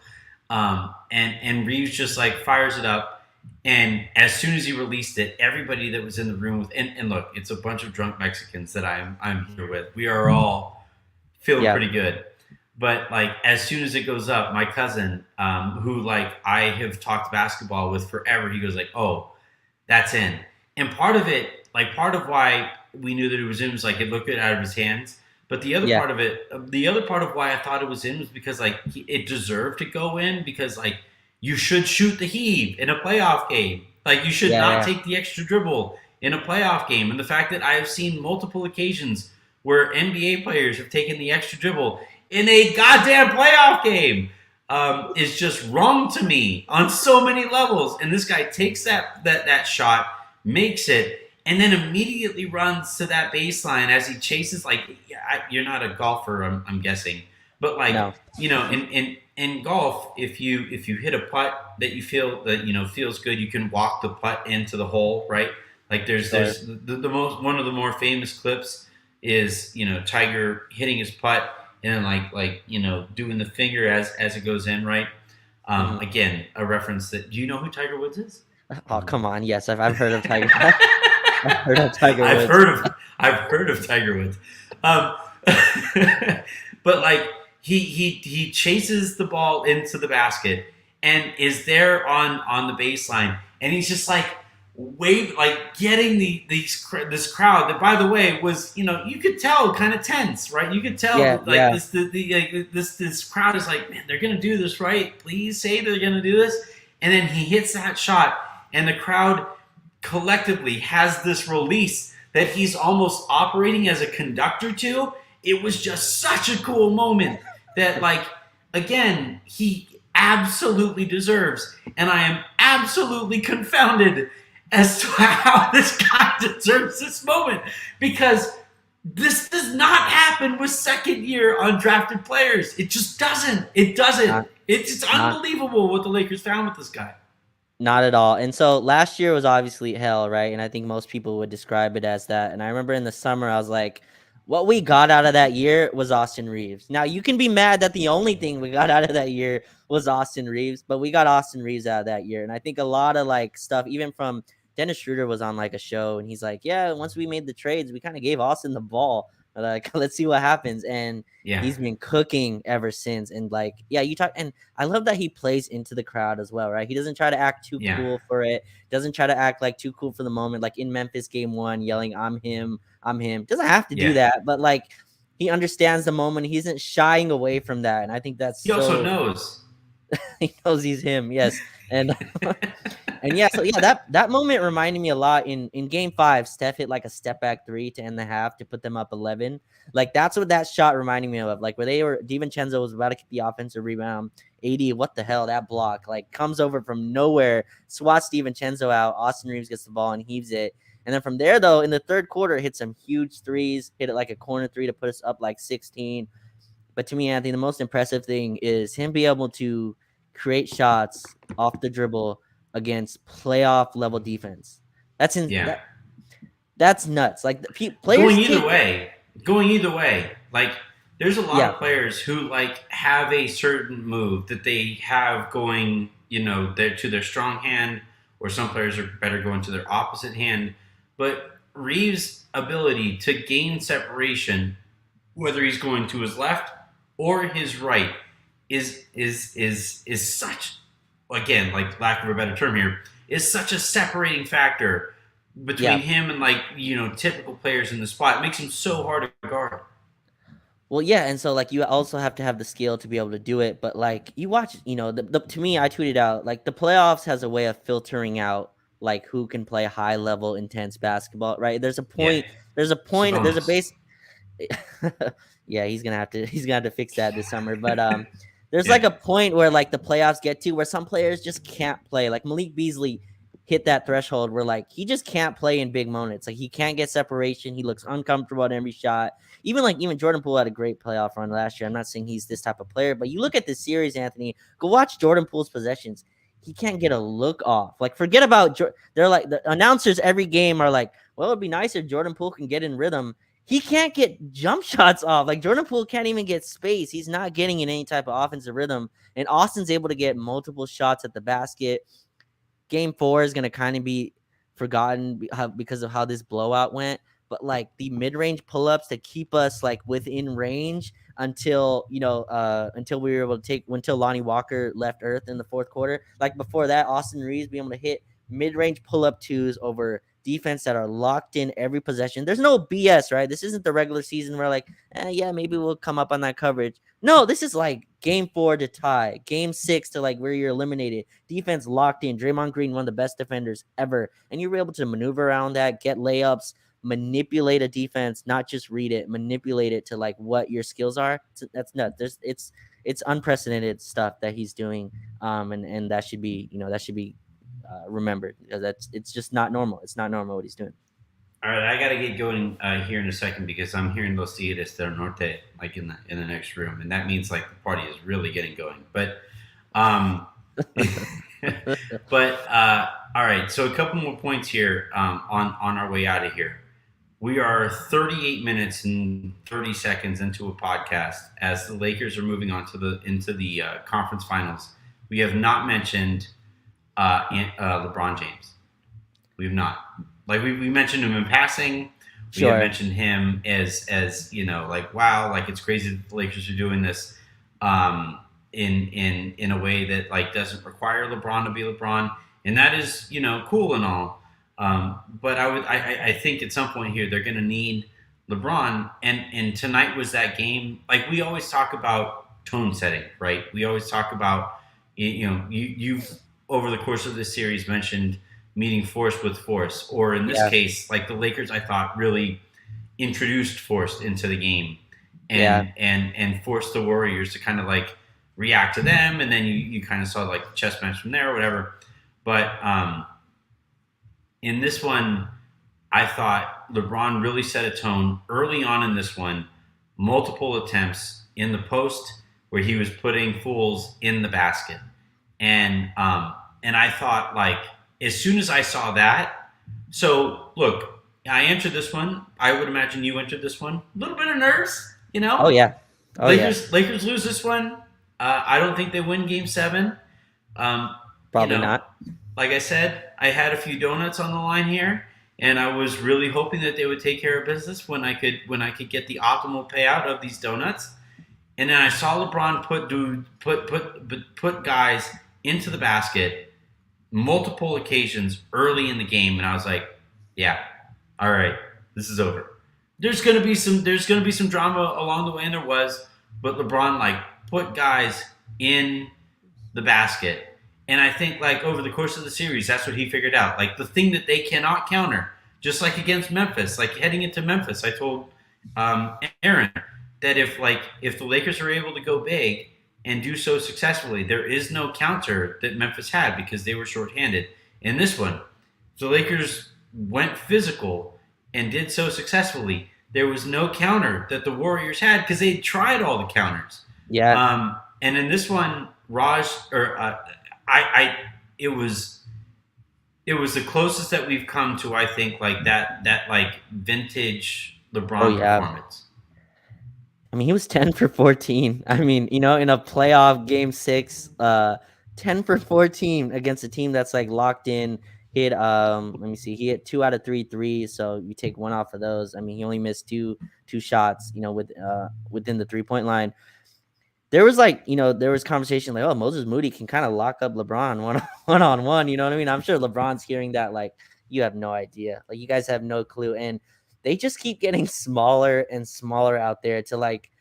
And Reeves just like fires it up, and as soon as he released it, everybody that was in the room with and look, it's a bunch of drunk Mexicans that I'm here with. We are all feeling Yeah. pretty good. But like as soon as it goes up, my cousin, who like I have talked basketball with forever, he goes like, "Oh, that's in." And part of it, like part of why we knew that it was in was like it looked good out of his hands. But Yeah. the other part of why I thought it was in was because like it deserved to go in because like you should shoot the heave in a playoff game. Like you should Yeah. not Yeah. take the extra dribble in a playoff game. And the fact that I have seen multiple occasions where NBA players have taken the extra dribble in a goddamn playoff game is just wrong to me on so many levels. And this guy takes that shot, makes it, and then immediately runs to that baseline as he chases. Like you're not a golfer, I'm guessing, but like No. in golf, if you hit a putt that you feel that feels good, you can walk the putt into the hole, right? Like Sure. there's the most one of the more famous clips is Tiger hitting his putt and like doing the finger as it goes in, right? Hmm. Again, a reference that do you know who Tiger Woods is? Oh come on. Yes, I've heard of Tiger. I've heard of Tiger I've Woods. heard of I've heard of Tiger Woods, um, but like he chases the ball into the basket and is there on the baseline, and he's just like wave like getting this crowd that by the way was you could tell kind of tense, right? You could tell Yeah. that like Yeah. this crowd is like, man, they're gonna do this, right? Please say they're gonna do this, and then he hits that shot, and the crowd collectively has this release that he's almost operating as a conductor to. It was just such a cool moment that, like, again, he absolutely deserves. And I am absolutely confounded as to how this guy deserves this moment because this does not happen with second year undrafted players. It just doesn't. It doesn't. Not. It's Not. unbelievable what the Lakers found with this guy. Not at all. And so last year was obviously hell, right? And I think most people would describe it as that. And I remember in the summer, I was like, what we got out of that year was Austin Reaves. Now you can be mad that the only thing we got out of that year was Austin Reaves, but we got Austin Reaves out of that year. And I think a lot of like stuff, even from Dennis Schroeder was on like a show and he's like, yeah, once we made the trades, we kind of gave Austin the ball. Like, let's see what happens. And Yeah, he's been cooking ever since. And like, yeah, you talk, and I love that he plays into the crowd as well, right? He doesn't try to act too yeah, cool for it, doesn't try to act like too cool for the moment, like in Memphis game 1, yelling, I'm him. Doesn't have to do yeah. that, but like he understands the moment. He isn't shying away from that. And I think that's He also so knows. he knows he's him. Yes. And and yeah, so yeah, that moment reminded me a lot in game 5. Steph hit like a step back three to end the half to put them up 11. Like that's what that shot reminded me of. Like where they were, DiVincenzo was about to get the offensive rebound. AD, what the hell? That block like comes over from nowhere, swats DiVincenzo out. Austin Reaves gets the ball and heaves it. And then from there, though, in the third quarter, hit some huge threes, hit it like a corner three to put us up like 16. But to me, Anthony, the most impressive thing is him be able to create shots off the dribble against playoff level defense. That's in Yeah. that's nuts. Like players Going either take way, going either way. Like there's a lot yeah of players who like have a certain move that they have going, their to their strong hand, or some players are better going to their opposite hand. But Reeves' ability to gain separation, whether he's going to his left or his right, is such, again, like lack of a better term here, is such a separating factor between yeah. him and like typical players in the spot. It makes him so hard to guard. Well, yeah, and so like you also have to have the skill to be able to do it. But like you watch, to me, I tweeted out like the playoffs has a way of filtering out like who can play high level intense basketball. Right? There's a Yeah, point. There's a point. There's a Sabonis. base. Yeah, he's gonna have to fix that this summer. But there's like Yeah, a point where like the playoffs get to where some players just can't play. Like Malik Beasley hit that threshold where like he just can't play in big moments. Like he can't get separation. He looks uncomfortable at every shot. Even Jordan Poole had a great playoff run last year. I'm not saying he's this type of player, but you look at this series, Anthony. Go watch Jordan Poole's possessions. He can't get a look off. Like forget about. They're like the announcers every game are like, well, it'd be nice if Jordan Poole can get in rhythm. He can't get jump shots off. Like Jordan Poole can't even get space. He's not getting in any type of offensive rhythm. And Austin's able to get multiple shots at the basket. Game 4 is going to kind of be forgotten because of how this blowout went. But like the mid-range pull-ups to keep us like within range until until we were able to until Lonnie Walker left Earth in the fourth quarter. Like before that, Austin Reeves being able to hit mid-range pull-up twos over defense that are locked in every possession. There's no BS, right? This isn't the regular season where like, yeah, maybe we'll come up on that coverage. No, this is like game 4 to tie, game 6 to like where you're eliminated. Defense locked in. Draymond Green, one of the best defenders ever. And you were able to maneuver around that, get layups, manipulate a defense, not just read it, manipulate it to like what your skills are. That's nuts. It's unprecedented stuff that he's doing. And that should be, remembered because it's just not normal. It's not normal what he's doing. All right, I gotta get going here in a second because I'm hearing Los Tigres del Norte like in the next room, and that means like the party is really getting going. But, all right. So a couple more points here on our way out of here. We are 38 minutes and 30 seconds into a podcast as the Lakers are moving on into the conference finals. We have not mentioned LeBron James. We've not. Like we mentioned him in passing. We Sure. have mentioned him as like wow, like it's crazy that the Lakers are doing this in a way that like doesn't require LeBron to be LeBron, and that is cool and all. But I think at some point here they're going to need LeBron, and tonight was that game. Like we always talk about tone setting, right? We always talk about you've over the course of this series mentioned meeting force with force, or in this Yeah. case, like the Lakers, I thought really introduced force into the game, Yeah. and forced the Warriors to kind of like react to them, and then you kind of saw like the chess match from there, or whatever. But in this one, I thought LeBron really set a tone early on in this one. Multiple attempts in the post where he was putting fools in the basket, and I thought like as soon as I saw that, so look, I entered this one. I would imagine you entered this one. A little bit of nerves, you Oh know. yeah. Oh yeah. Lakers lose this one. I don't think they win Game 7. Um, you Probably know, not. like I said, I had a few donuts on the line here, and I was really hoping that they would take care of business when I could get the optimal payout of these donuts. And then I saw LeBron put guys into the basket multiple occasions early in the game, and I was like, yeah, all right, this is over. There's gonna be some drama along the way, and there was, but LeBron like put guys in the basket. And I think like over the course of the series, that's what he figured out. Like the thing that they cannot counter, just like against Memphis, like heading into Memphis, I told Aaron that if the Lakers are able to go big and do so successfully, there is no counter that Memphis had because they were shorthanded. In this one, the Lakers went physical and did so successfally. There was no counter that the Warriors had because they tried all the counters. Yeah. And in this one, Raj or I it was the closest that we've come to I think like that like vintage Oh LeBron yeah. performance. I mean, he was 10 for 14. I mean, in a playoff game 6, 10 for 14 against a team that's like locked in. Hit let me see. He hit 2 out of 3 threes, so you take one off of those. I mean, he only missed two shots, within the 3-point line. There was there was conversation like, oh, Moses Moody can kind of lock up LeBron one on one. You know what I mean? I'm sure LeBron's hearing that like, you have no idea. Like, you guys have no clue. And they just keep getting smaller and smaller out there to like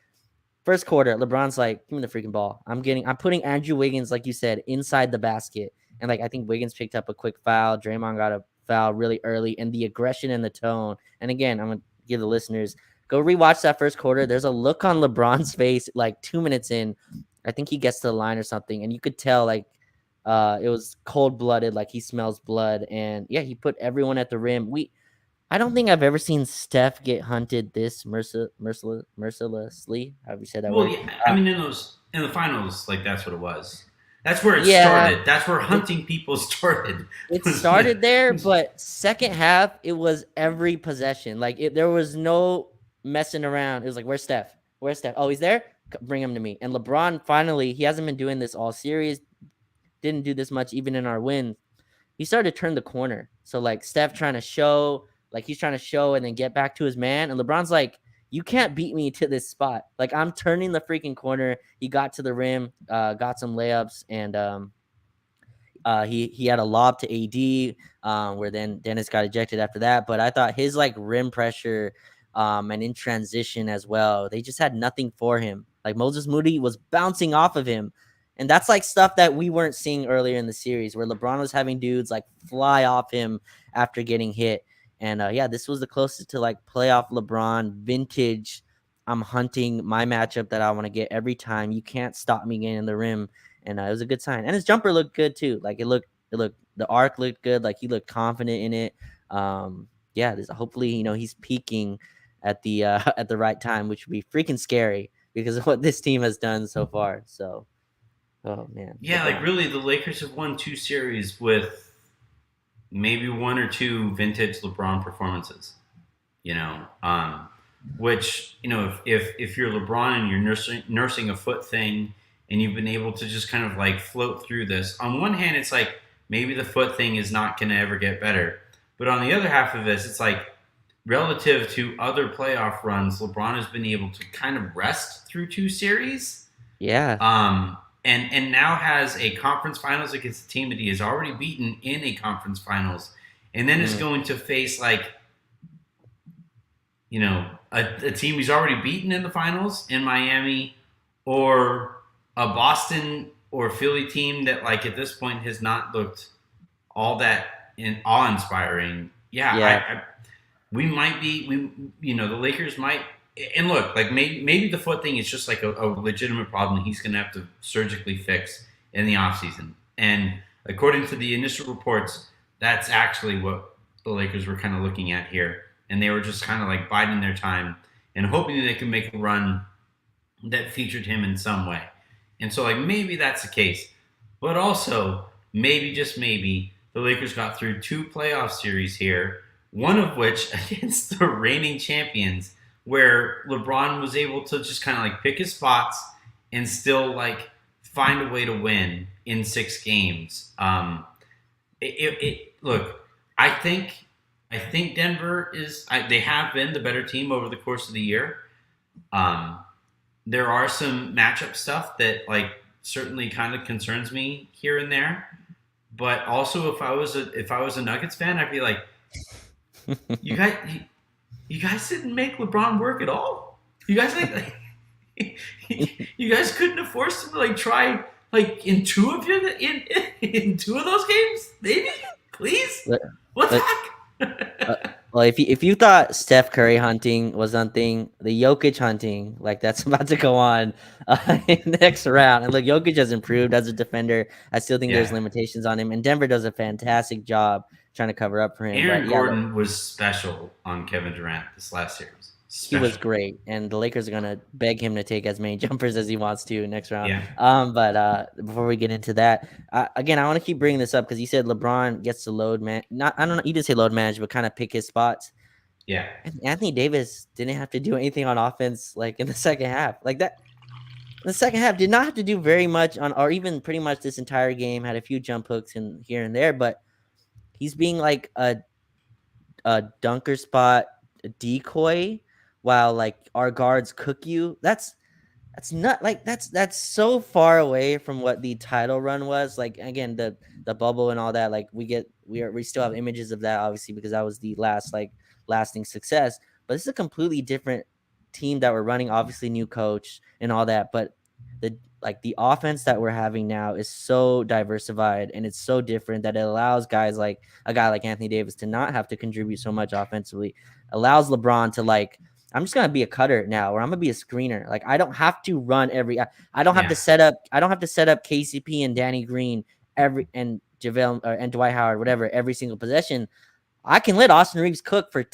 first quarter. LeBron's like, give me the freaking ball. I'm putting Andrew Wiggins, like you said, inside the basket. And like, I think Wiggins picked up a quick foul. Draymond got a foul really early, and the aggression and the tone. And again, I'm going to give the listeners, go rewatch that first quarter. There's a look on LeBron's face like 2 minutes in. I think he gets to the line or something, and you could tell like it was cold blooded, like he smells blood. And yeah, he put everyone at the rim. I don't think I've ever seen Steph get hunted this mercilessly. Have you said that Well, word? yeah, I mean in the finals, like that's what it was. That's where it Yeah, started. That's where it, hunting people started. it started there, but second half it was every possession. Like, there was no messing around. It was like, where's Steph? Where's Steph? Oh, he's there. Bring him to me. And LeBron finally, he hasn't been doing this all series. Didn't do this much even in our win. He started to turn the corner. So like Steph trying to show, like he's trying to show and then get back to his man. And LeBron's like, you can't beat me to this spot. Like, I'm turning the freaking corner. He got to the rim, got some layups, and he had a lob to AD, where then Dennis got ejected after that. But I thought his like rim pressure, and in transition as well, they just had nothing for him. Like, Moses Moody was bouncing off of him. And that's like stuff that we weren't seeing earlier in the series, where LeBron was having dudes like fly off him after getting hit. And yeah, this was the closest to like playoff LeBron vintage. I'm hunting my matchup that I want to get every time. You can't stop me getting in the rim. And it was a good sign. And his jumper looked good too. Like, the arc looked good. Like, he looked confident in it. Yeah, hopefully, he's peaking at the at the right time, which would be freaking scary because of what this team has done so far. So, oh man, Yeah, like LeBron. really, the Lakers have won two series with maybe one or two vintage LeBron performances. You know, which if you're LeBron and you're nursing a foot thing and you've been able to just kind of like float through this. On one hand, it's like maybe the foot thing is not going to ever get better, but on the other half of this, it's like relative to other playoff runs, LeBron has been able to kind of rest through two series. Yeah. And now has a conference finals against a team that he has already beaten in a conference finals, and then is Mm, going to face like a team he's already beaten in the finals in Miami, or a Boston or Philly team that like at this point has not looked all that awe inspiring. Yeah, yeah. we might be the Lakers might. And look, like maybe the foot thing is just like a legitimate problem he's going to have to surgically fix in the offseason. And according to the initial reports, that's actually what the Lakers were kind of looking at here. And they were just kind of like biding their time and hoping that they could make a run that featured him in some way. And so, like, maybe that's the case. But also, maybe, just maybe, the Lakers got through two playoff series here one of which against the reigning champions, where LeBron was able to just kind of like pick his spots and still like find a way to win in 6 games. Look, I think I think Denver is. They have been the better team over the course of the year. Um, there are some matchup stuff that like certainly kind of concerns me here and there. But also, if I was a Nuggets fan, I'd be like, you guys, you guys didn't make LeBron work at all. You guys like you guys couldn't have forced him to like try like in two of you in two of those games, maybe, please. But, What the but heck? well, if you thought Steph Curry hunting was something, the Jokic hunting, like that's about to go on in the next round. And look, Jokic has improved as a defender. I still think there's Yeah, limitations on him, and Denver does a fantastic job trying to cover up for him. But Aaron yeah, look, Gordon was special on Kevin Durant this last series. he was Special. great, and the Lakers are gonna beg him to take as many jumpers as he wants to next round. Yeah, But before we get into that, again, I want to keep bringing this up because you said LeBron gets to load man. Not I don't know. You didn't say load manage, but kind of pick his spots. yeah, And Anthony Davis didn't have to do anything on offense, like in the second half, like that. The second half did not have to do very much on, or even pretty much this entire game. Had a few jump hooks in here and there, but he's being like a dunker spot decoy while like our guards cook you. That's not like that's so far away from what the title run was. Like again, the bubble and all that. Like we still have images of that obviously because that was the last like lasting success. But this is a completely different team that we're running. Obviously, new coach and all that. But the offense that we're having now is so diversified and it's so different that it allows guys like a guy like Anthony Davis to not have to contribute so much offensively. Allows LeBron to like I'm just gonna be a cutter now, or I'm gonna be a screener. Like I don't have to run every. I don't have to yeah, set up. I don't have to set up KCP and Danny Green every and JaVale and Dwight Howard, whatever, every single possession. I can let Austin Reaves cook for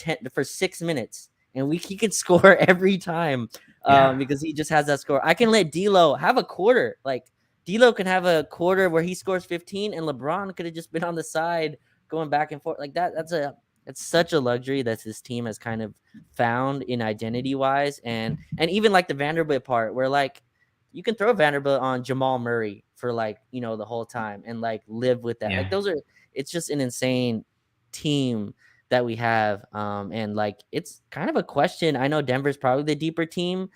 6 minutes, and he can score every time yeah, because he just has that score. I can let D'Lo have a quarter. Like D'Lo can have a quarter where he scores 15, and LeBron could have just been on the side going back and forth like that. It's such a luxury that this team has kind of found in identity wise, and even like the Vanderbilt part where like you can throw Vanderbilt on Jamal Murray for like the whole time and like live with that. Like yeah, those are it's just an insane team that we have. And like it's kind of a question. I know Denver's probably the deeper team,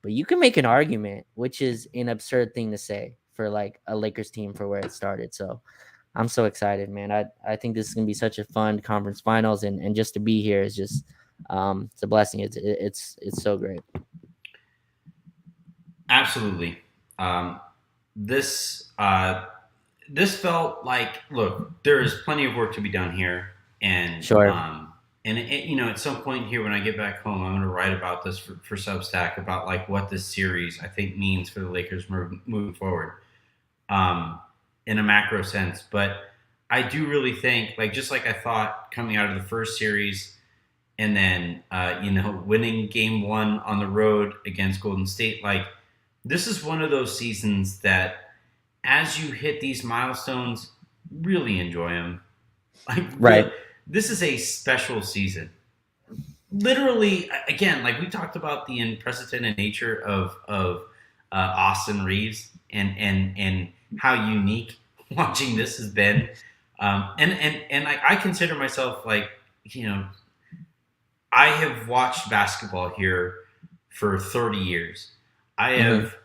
but you can make an argument, which is an absurd thing to say for like a Lakers team for where it started. So I'm so excited, man. I think this is gonna be such a fun conference finals, and just to be here is just it's a blessing. It's so great. absolutely. Um, this this felt like, look, there is plenty of work to be done here, and Sure. at some point here when I get back home, I'm going to write about this for Substack about like what this series I think means for the Lakers moving forward, um, in a macro sense. But I do really think, like, just like I thought coming out of the first series, and then winning Game 1 on the road against Golden State, like this is one of those seasons that as you hit these milestones, really enjoy them. Like, Right. this is a special season. Literally, again, like we talked about the unprecedented nature of Austin Reeves and how unique watching this has been. And I consider myself like, you know, I have watched basketball here for 30 years. I Hmm. have,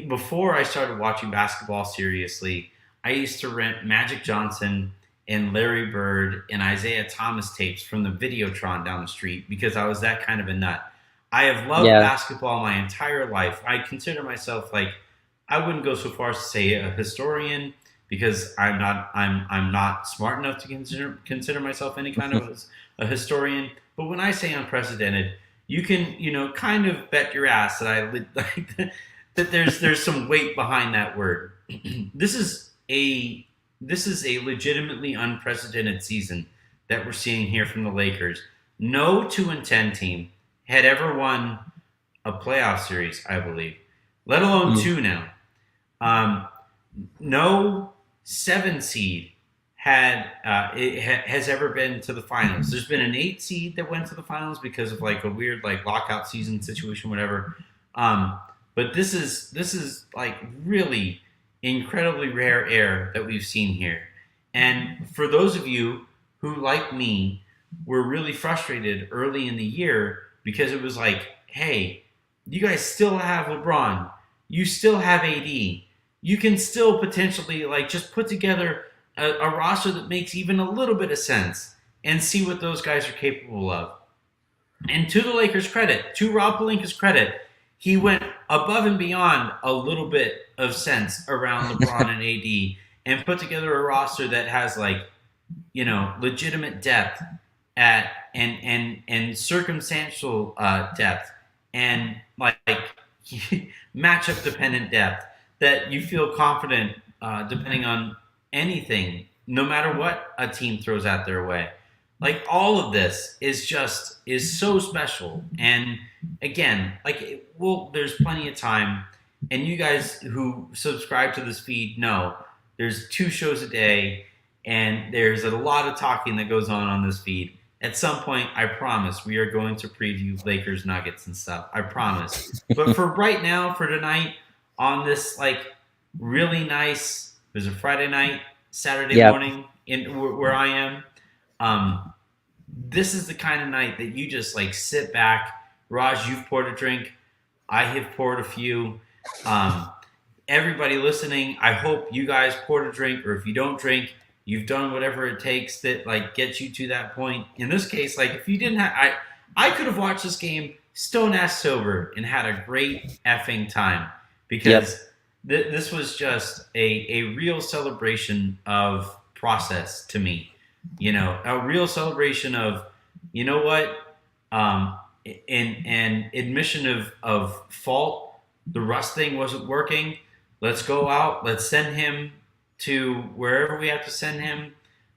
before I started watching basketball seriously, I used to rent Magic Johnson and Larry Bird and Isaiah Thomas tapes from the Videotron down the street because I was that kind of a nut. I have loved Yeah. basketball my entire life. I consider myself like, I wouldn't go so far as to say a historian because I'm not smart enough to consider myself any kind of a historian. But when I say unprecedented, you can kind of bet your ass that like that there's some weight behind that word. this is a this is a legitimately unprecedented season that we're seeing here from the Lakers. No 2-10 team had ever won a playoff series, I believe, let alone Mm. two now. Um, no 7 seed has ever been to the finals. There's been an 8 seed that went to the finals because of like a weird like lockout season situation, whatever. Um, but this is like really incredibly rare air that we've seen here. And for those of you who, like me, were really frustrated early in the year because it was like, hey, you guys still have LeBron, you still have AD, you can still potentially like just put together a roster that makes even a little bit of sense and see what those guys are capable of. And to the Lakers' credit, to Rob Pelinka's credit, he went above and beyond a little bit of sense around LeBron and AD and put together a roster that has like, legitimate depth at and circumstantial depth and like matchup dependent depth that you feel confident depending on anything, no matter what a team throws out their way. Like all of this is so special. And again, well, there's plenty of time. And you guys who subscribe to this feed know there's 2 shows a day, and there's a lot of talking that goes on this feed. At some point, I promise we are going to preview Lakers Nuggets and stuff. I promise. But for right now, for tonight, on this like really nice, it was a Friday night, Saturday Yep. morning in where I am. Um, this is the kind of night that you just like sit back. Raj, you've poured a drink. I have poured a few. Um, Everybody listening, I hope you guys poured a drink, or if you don't drink, you've done whatever it takes that like gets you to that point. In this case, like if you didn't have, I could have watched this game stone ass sober and had a great effing time because this was just a real celebration of process to me. A real celebration of, you know what, and admission of fault. The Russ thing wasn't working. Let's go out. Let's send him to wherever we have to send him.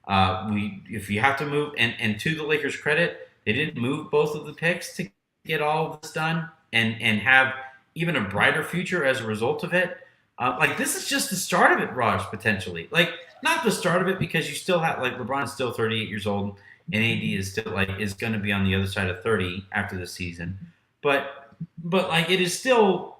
If you have to move, and to the Lakers' credit, they didn't move both of the picks to get all of this done and have even a brighter future as a result of it. Like this is just the start of it, Raj. Potentially, like not the start of it because you still have like LeBron is still 38 years old and AD is still like is going to be on the other side of 30 after the season, but like it is still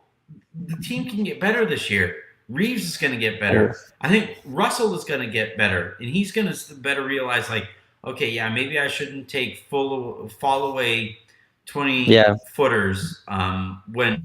the team can get better this year. Reaves is going to get better. I think Russell is going to get better, and he's going to better realize, like, okay, yeah, maybe I shouldn't take fall away 20 footers when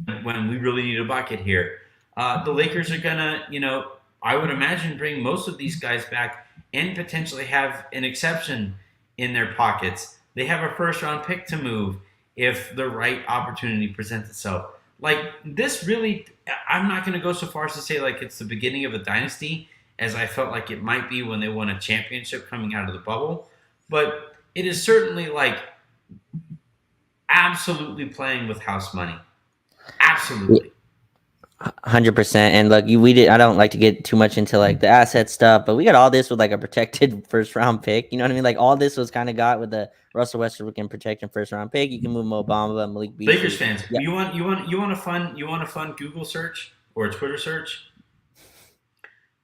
we really need a bucket here. The Lakers are going to, I would imagine bring most of these guys back and potentially have an exception in their pockets. They have a first round pick to move if the right opportunity presents itself. Like this really, I'm not going to go so far as to say like it's the beginning of a dynasty, as I felt like it might be when they won a championship coming out of the bubble. But it is certainly like absolutely playing with house money. Absolutely. 100%. And look, we did. I don't like to get too much into like the asset stuff, but we got all this with like a protected first round pick. You know what I mean? Like all this was kind of got with the Russell Westbrook and protecting first round pick. You can move Mo Bamba, Malik Beasley. Lakers fans, yeah. You want a fun Google search or a Twitter search?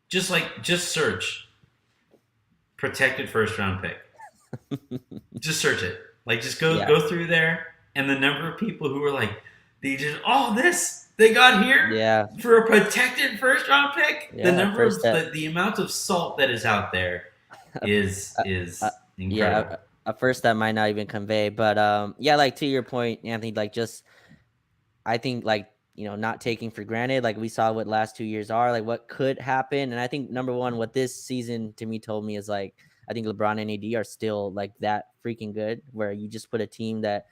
Just search protected first round pick. Just search it. Like just go through there, and the number of people who were like, they did all this. They got here for a protected first round pick. The number of the amount of salt that is out there is incredible. At first that might not even convey, but like to your point, Anthony, like just I think like not taking for granted, like we saw what last 2 years are, like what could happen, and I think number one, what this season to me told me is like I think LeBron and AD are still like that freaking good, where you just put a team that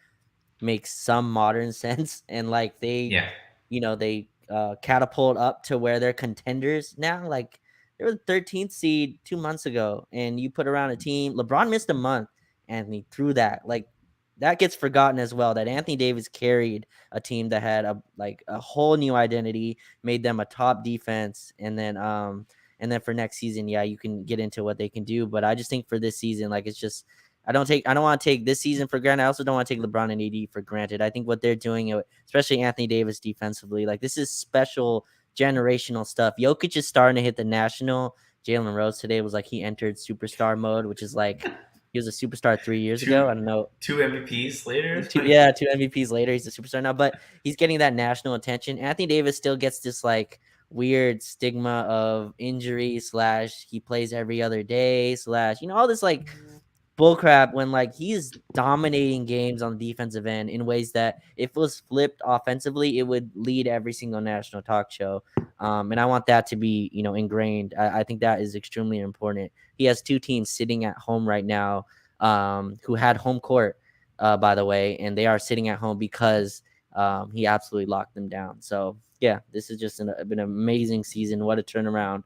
makes some modern sense and like they catapult up to where they're contenders now. Like they were the 13th seed 2 months ago, and you put around a team. LeBron missed a month, Anthony, through that. Like that gets forgotten as well. That Anthony Davis carried a team that had a whole new identity, made them a top defense, and then for next season, you can get into what they can do. But I just think for this season, like it's just I don't want to take this season for granted. I also don't want to take LeBron and AD for granted. I think what they're doing, especially Anthony Davis defensively, like this is special generational stuff. Jokic is starting to hit the national Jalen Rose today was like he entered superstar mode, which is like he was a superstar 3 years ago. I two don't know. two MVPs later. Yeah, two MVPs later, he's a superstar now. But he's getting that national attention. Anthony Davis still gets this like weird stigma of injury slash he plays every other day slash all this like bullcrap when like he's dominating games on the defensive end in ways that if it was flipped offensively, it would lead every single national talk show. And I want that to be ingrained. I think that is extremely important. He has two teams sitting at home right now who had home court, by the way, and they are sitting at home because he absolutely locked them down. So yeah, this has just been an amazing season. What a turnaround.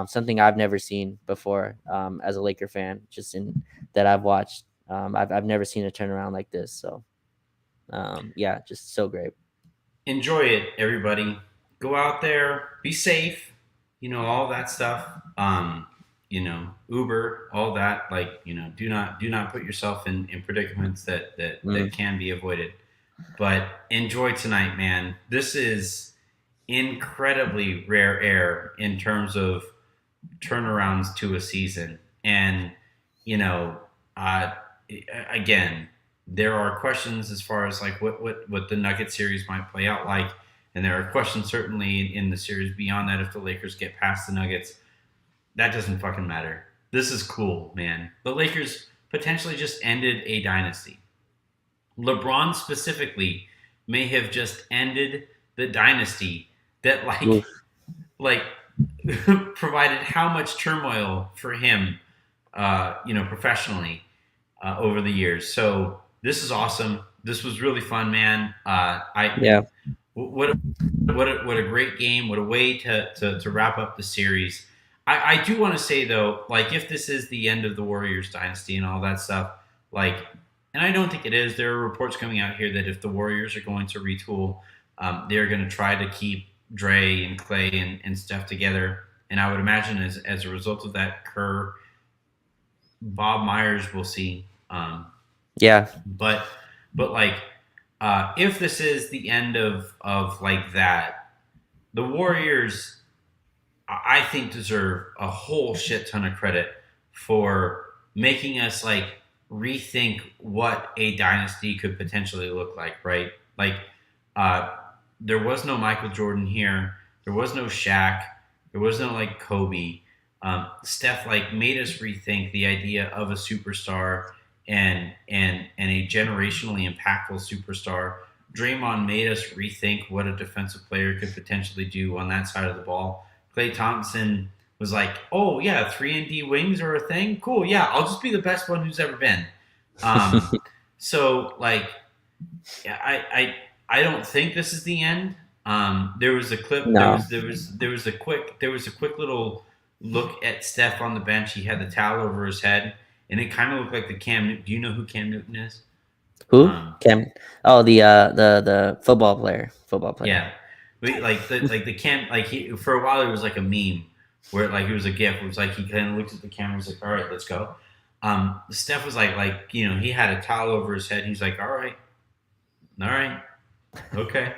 Something I've never seen before as a Laker fan, just in that I've watched. I've never seen a turnaround like this. So yeah, just so great. Enjoy it, everybody. Go out there, be safe. All that stuff. Uber, all that. Like, do not put yourself in predicaments that Mm. can be avoided. But enjoy tonight, man. This is incredibly rare air in terms of turnarounds to a season. And, you know, uh, again, there are questions as far as like what the Nugget series might play out like. And there are questions certainly in the series beyond that if the Lakers get past the Nuggets. That doesn't fucking matter. This is cool, man. The Lakers potentially just ended a dynasty. LeBron specifically may have just ended the dynasty that Oof. like provided how much turmoil for him, professionally over the years. So this is awesome. This was really fun, man. Yeah. What a great game. What a way to wrap up the series. I do want to say though, like if this is the end of the Warriors dynasty and all that stuff, like, and I don't think it is. There are reports coming out here that if the Warriors are going to retool, they're going to try to keep Dre and Clay and Steph together. And I would imagine as a result of that, Bob Myers will see. Yeah. But like, if this is the end of like that, the Warriors, I think, deserve a whole shit ton of credit for making us like rethink what a dynasty could potentially look like, right? Like, uh, there was no Michael Jordan here. There was no Shaq. There was no like Kobe. Steph like made us rethink the idea of a superstar and a generationally impactful superstar. Draymond made us rethink what a defensive player could potentially do on that side of the ball. Klay Thompson was like, "Oh yeah, 3-and-D wings are a thing. Cool, yeah, I'll just be the best one who's ever been." Um, so like, yeah, I don't think this is the end. There was a clip. No. There was a quick little look at Steph on the bench. He had the towel over his head, and it kind of looked like the Cam. Do you know who Cam Newton is? Who? Um, Cam? Oh, the football player. Football player. yeah, the Cam, like he, for a while it was like a meme where like it was a gif. It was like he kind of looked at the camera. He's like, "All right, let's go." Steph was like he had a towel over his head. He's like, all right, okay."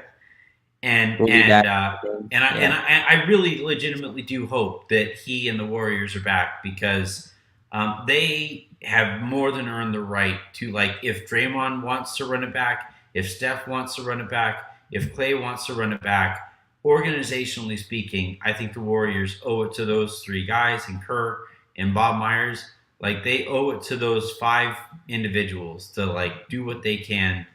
And We'll be and back. uh, and I and Yeah. I really legitimately do hope that he and the Warriors are back because they have more than earned the right to, like, if Draymond wants to run it back, if Steph wants to run it back, if Clay wants to run it back. Organizationally speaking, I think the Warriors owe it to those three guys and Kerr and Bob Myers. Like they owe it to those five individuals to like do what they can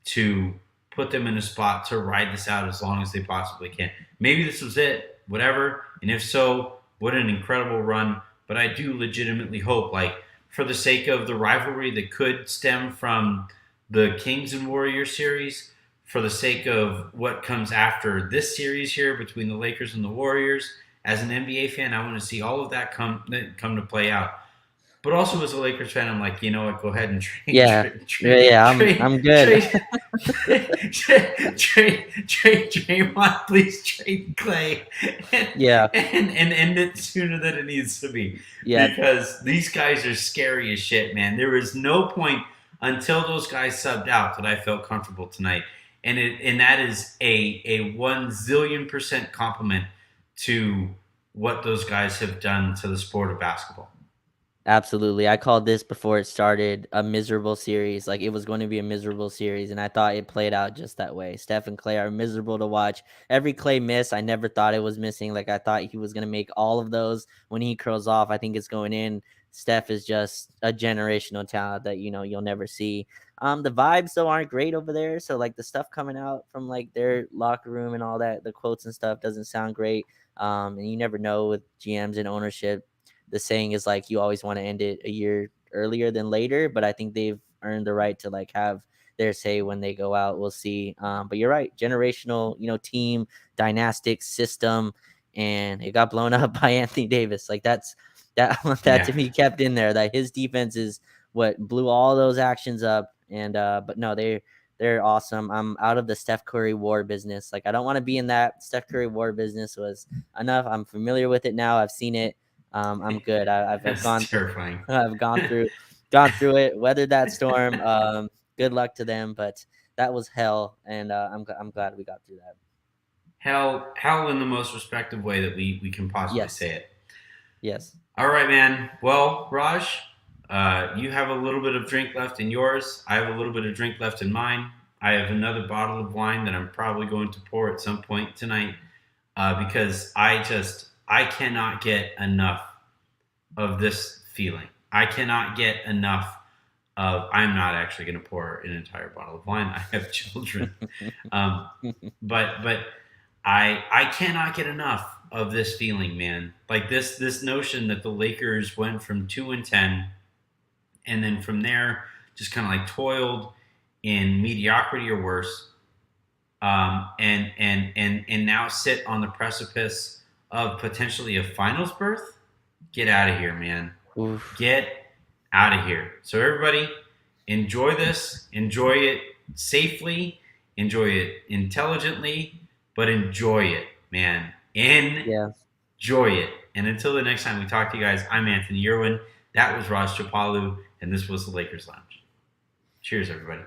to put them in a spot to ride this out as long as they possibly can. Maybe this was it, whatever. And if so, what an incredible run. But I do legitimately hope, like, for the sake of the rivalry that could stem from the Kings and Warriors series, for the sake of what comes after this series here between the Lakers and the Warriors, as an NBA fan, I want to see all of that come to play out. But also as a Lakers fan, I'm like, you know what? Go ahead and Yeah. Yeah. I'm good. trade, trade Draymond, please trade Clay, and, Yeah. and end it sooner than it needs to be, Yeah. because these guys are scary as shit, man. There was no point until those guys subbed out that I felt comfortable tonight, and that is a 1 zillion% compliment to what those guys have done to the sport of basketball. Absolutely. I called this before it started a miserable series. Like it was going to be a miserable series, and I thought it played out just that way. Steph and Clay are miserable to watch. Every Clay miss, I never thought it was missing. Like I thought he was going to make all of those. When he curls off, I think it's going in. Steph is just a generational talent that you'll never see. The vibes though aren't great over there. So like the stuff coming out from like their locker room and all that, the quotes and stuff doesn't sound great. And you never know with GMs and ownership. The saying is like you always want to end it a year earlier than later, but I think they've earned the right to like have their say when they go out. We'll see. But you're right, generational, team dynastic system, and it got blown up by Anthony Davis. Like that to Yeah, be kept in there. That his defense is what blew all those actions up. And but no, they're awesome. I'm out of the Steph Curry war business. Like I don't want to be in that. Steph Curry war business was enough. I'm familiar with it now. I've seen it. I'm good. I've that's gone terrifying. I've gone through it, weathered that storm. Good luck to them, but that was hell, and I'm glad we got through that. Hell in the most respective way that we can possibly Yes, say it. yes. All right, man. Well, Raj, you have a little bit of drink left in yours. I have a little bit of drink left in mine. I have another bottle of wine that I'm probably going to pour at some point tonight because I cannot get enough of this feeling. I cannot get enough of. I'm not actually going to pour an entire bottle of wine. I have children, um, but I cannot get enough of this feeling, man. Like this notion that the Lakers went from 2-10, and then from there just kind of like toiled in mediocrity or worse, and now sit on the precipice of potentially a finals berth. Get out of here, man. Oof. Get out of here. So everybody, enjoy this. Enjoy it safely. Enjoy it intelligently, but enjoy it, man. Yeah. Enjoy it. And until the next time we talk to you guys, I'm Anthony Irwin. That was Raj Chapalu, and this was the Lakers Lounge. Cheers, everybody.